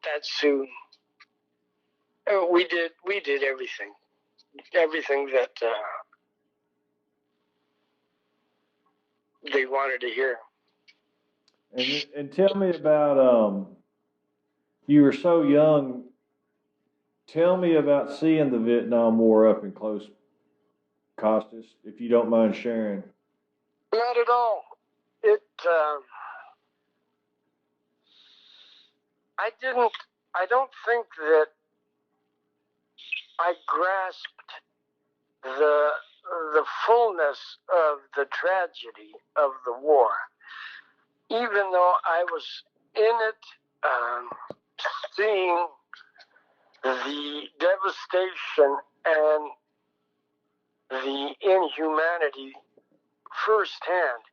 that's who we did. We did everything that they wanted to hear. And tell me about you were so young. Tell me about seeing the Vietnam War up and close, Kostas, if you don't mind sharing. Not at all. I don't think that I grasped the fullness of the tragedy of the war, even though I was in it, seeing the devastation and the inhumanity firsthand.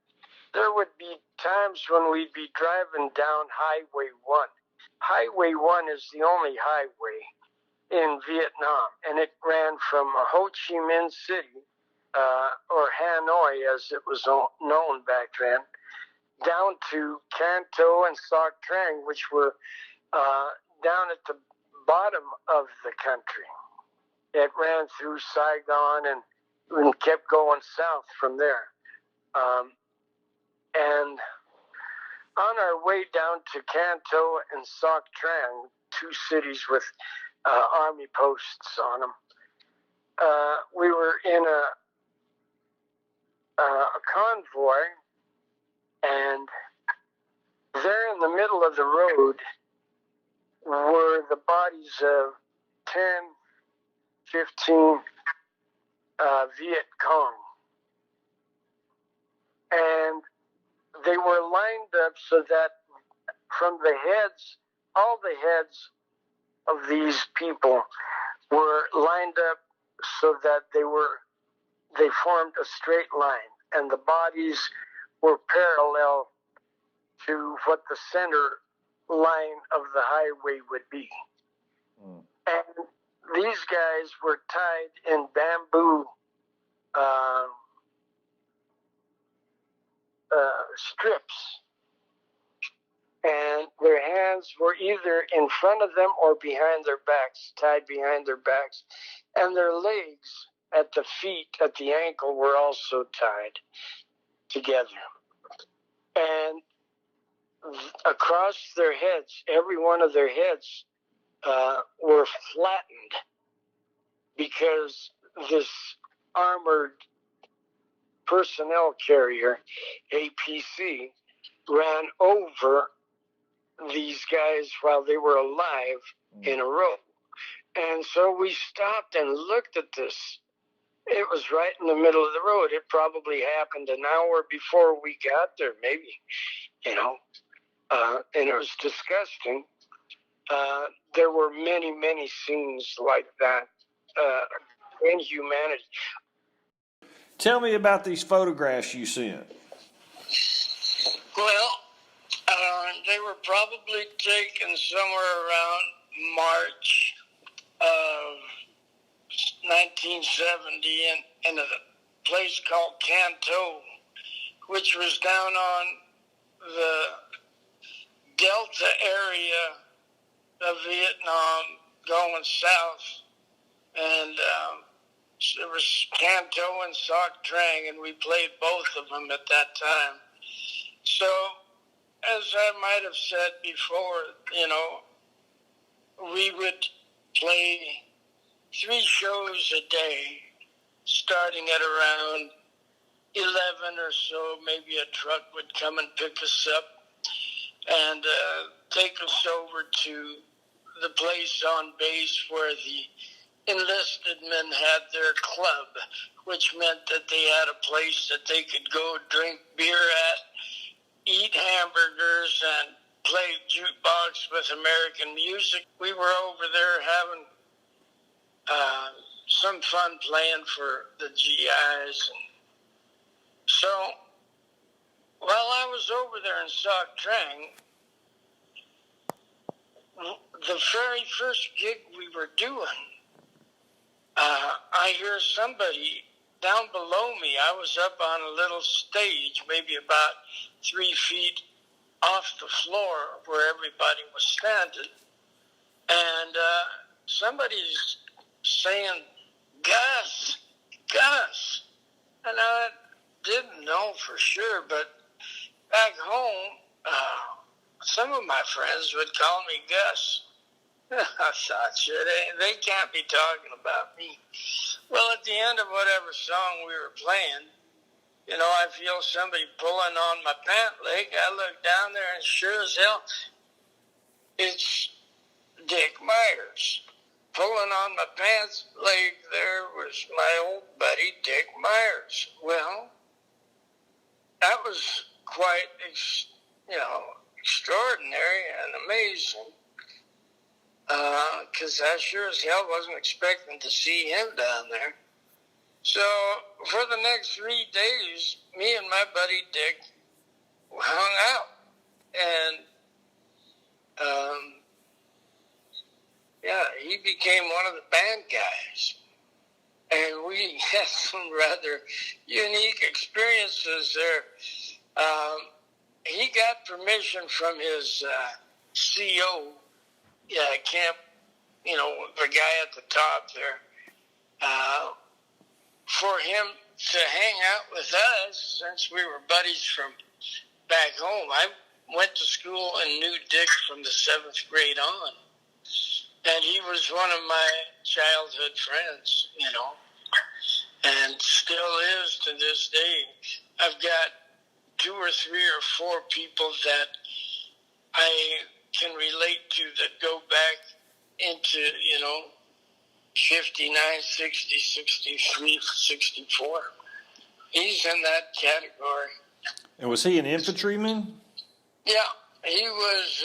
There would be times when we'd be driving down Highway 1. Highway 1 is the only highway in Vietnam, and it ran from Ho Chi Minh City, or Hanoi as it was known back then, down to Canto and Sac Trang, which were down at the bottom of the country. It ran through Saigon and kept going south from there. And on our way down to Canto and Sac Trang, two cities with army posts on them, we were in a convoy, and there in the middle of the road were the bodies of 10, 15 Viet Cong. And they were lined up so that from the heads, all the heads of these people were lined up so that they formed a straight line, and the bodies were parallel to what the center line of the highway would be. And these guys were tied in bamboo strips, and their hands were either in front of them or behind their backs, tied behind their backs, and their legs at the feet, at the ankle, were also tied together. And across their heads, every one of their heads were flattened because this armored personnel carrier, APC, ran over these guys while they were alive in a row. And so we stopped and looked at this. It was right in the middle of the road. It probably happened an hour before we got there, maybe, and it was disgusting. There were many, many scenes like that in humanity. Tell me about these photographs you sent. Well, they were probably taken somewhere around March of 1970 in a place called Canto, which was down on the Delta area of Vietnam going south. And there was Canto and Soc Trang, and we played both of them at that time. So, as I might have said before, we would play 3 shows a day, starting at around 11 or so. Maybe a truck would come and pick us up and take us over to the place on base where the enlisted men had their club, which meant that they had a place that they could go drink beer at, eat hamburgers, and play jukebox with American music. We were over there having some fun playing for the GIs. So while I was over there in Soc Trang, the very first gig we were doing, I hear somebody down below me. I was up on a little stage, maybe about 3 feet off the floor where everybody was standing. And somebody's saying, Gus, Gus. And I didn't know for sure, but back home, some of my friends would call me Gus. I thought, shit, they can't be talking about me. Well, at the end of whatever song we were playing, I feel somebody pulling on my pant leg. I look down there, and sure as hell, it's Dick Myers. Pulling on my pants leg there was my old buddy, Dick Myers. Well, that was quite, extraordinary and amazing. Because I sure as hell wasn't expecting to see him down there. So for the next 3 days, me and my buddy Dick hung out. And, he became one of the band guys. And we had some rather unique experiences there. He got permission from his CO, camp, the guy at the top there, for him to hang out with us since we were buddies from back home. I went to school and knew Dick from the 7th grade on. And he was one of my childhood friends, and still is to this day. I've got 2 or 3 or 4 people that I can relate to that go back into, 59, 60, 63, 64. He's in that category. And was he an infantryman? Yeah, he was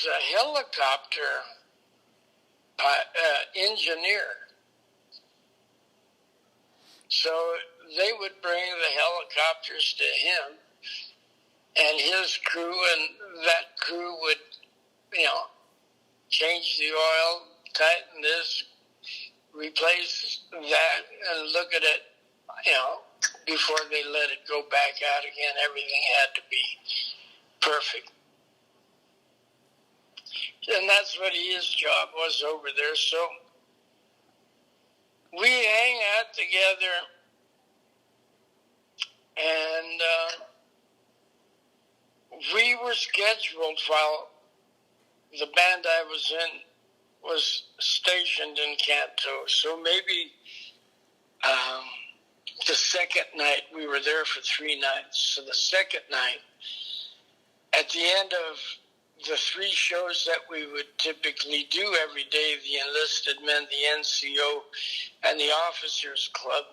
a helicopter engineer. So they would bring the helicopters to him and his crew, and that crew would, change the oil, tighten this, replace that, and look at it, before they let it go back out again. Everything had to be perfect. And that's what his job was over there. So we hang out together, and we were scheduled while the band I was in was stationed in Canto. So maybe the second night, we were there for 3 nights. So the second night, at the end of the 3 shows that we would typically do every day, the enlisted men, the NCO, and the officers club,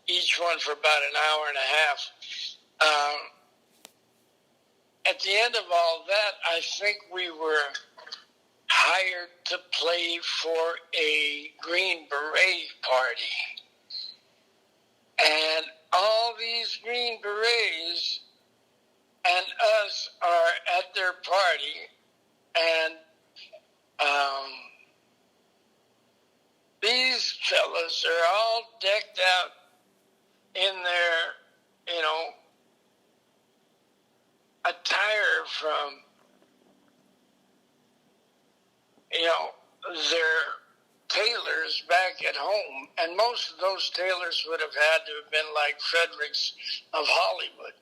each one for about an hour and a half. At the end of all that, I think we were hired to play for a Green Beret party. And all these Green Berets and us are at their party, and these fellas are all decked out in their, attire from, their tailors back at home. And most of those tailors would have had to have been like Fredericks of Hollywood,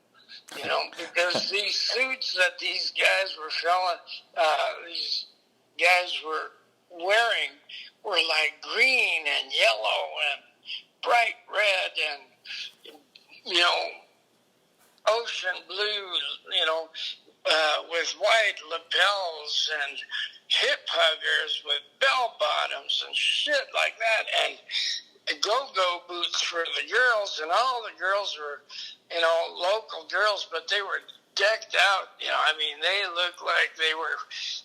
because these suits that these guys were wearing were like green and yellow and bright red and, ocean blue, with white lapels and hip huggers with bell bottoms and shit like that, and go-go boots for the girls, and all the girls were, local girls, but they were decked out. They looked like they were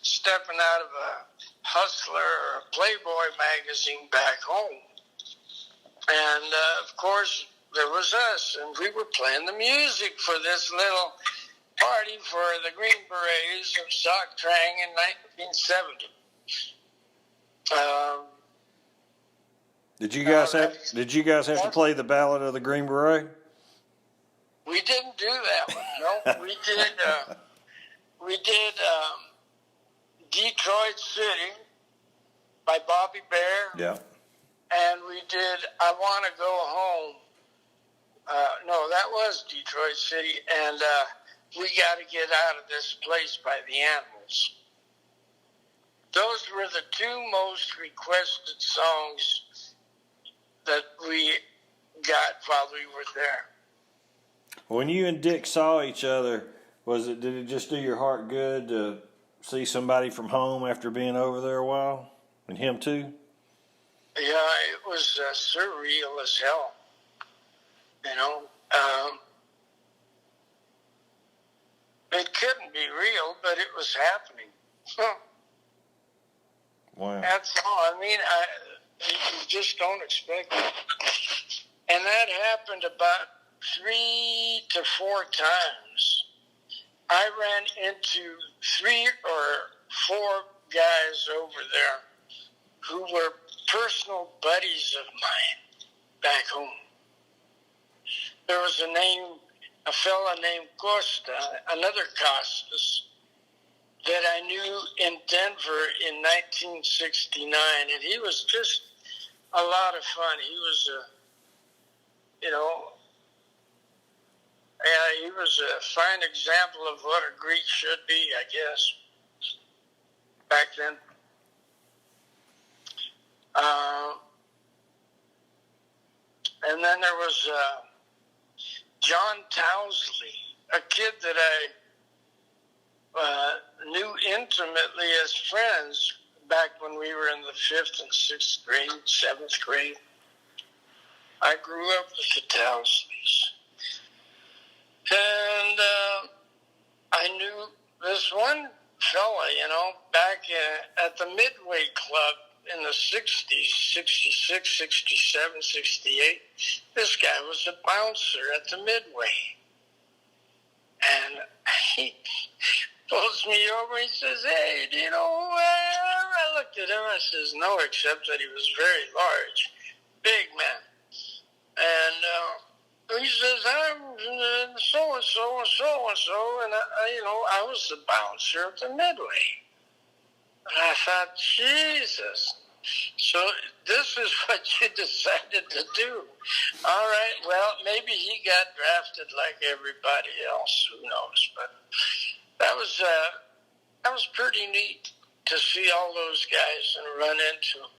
stepping out of a Hustler or a Playboy magazine back home. And, of course, there was us, and we were playing the music for this little party for the Green Berets of Sock Trang in 1970. Did you guys have to play the Ballad of the Green Beret? We didn't do that one. No, we did Detroit City by Bobby Bear. Yeah. And we did I Want to Go Home. No, that was Detroit City. And We Got to Get Out of This Place by the Animals. Those were the 2 most requested songs that we got while we were there. When you and Dick saw each other, did it just do your heart good to see somebody from home after being over there a while? And him too? Yeah, it was surreal as hell. It couldn't be real, but it was happening. Wow. That's all. You just don't expect it. And that happened about 3 to 4 times. I ran into 3 or 4 guys over there who were personal buddies of mine back home. There was a fella named Kostas, another Kostas, that I knew in Denver in 1969, and he was just a lot of fun. He was he was a fine example of what a Greek should be, I guess, back then. And then there was John Towsley, a kid that I knew intimately as friends back when we were in the 5th and 6th grade, 7th grade. I grew up with the Towsleys. And I knew this one fella, back at the Midway Club in the 60s, 66, 67, 68. This guy was a bouncer at the Midway. And he pulls me over. He says, "Hey, do you know who I am?" I looked at him. I says, "No, except that he was very large, big man." And he says, "I'm so-and-so and so-and-so." And, I was the bouncer at the Midway. And I thought, Jesus. So this is what you decided to do. All right, well, maybe he got drafted like everybody else. Who knows? But that was pretty neat to see all those guys and run into them.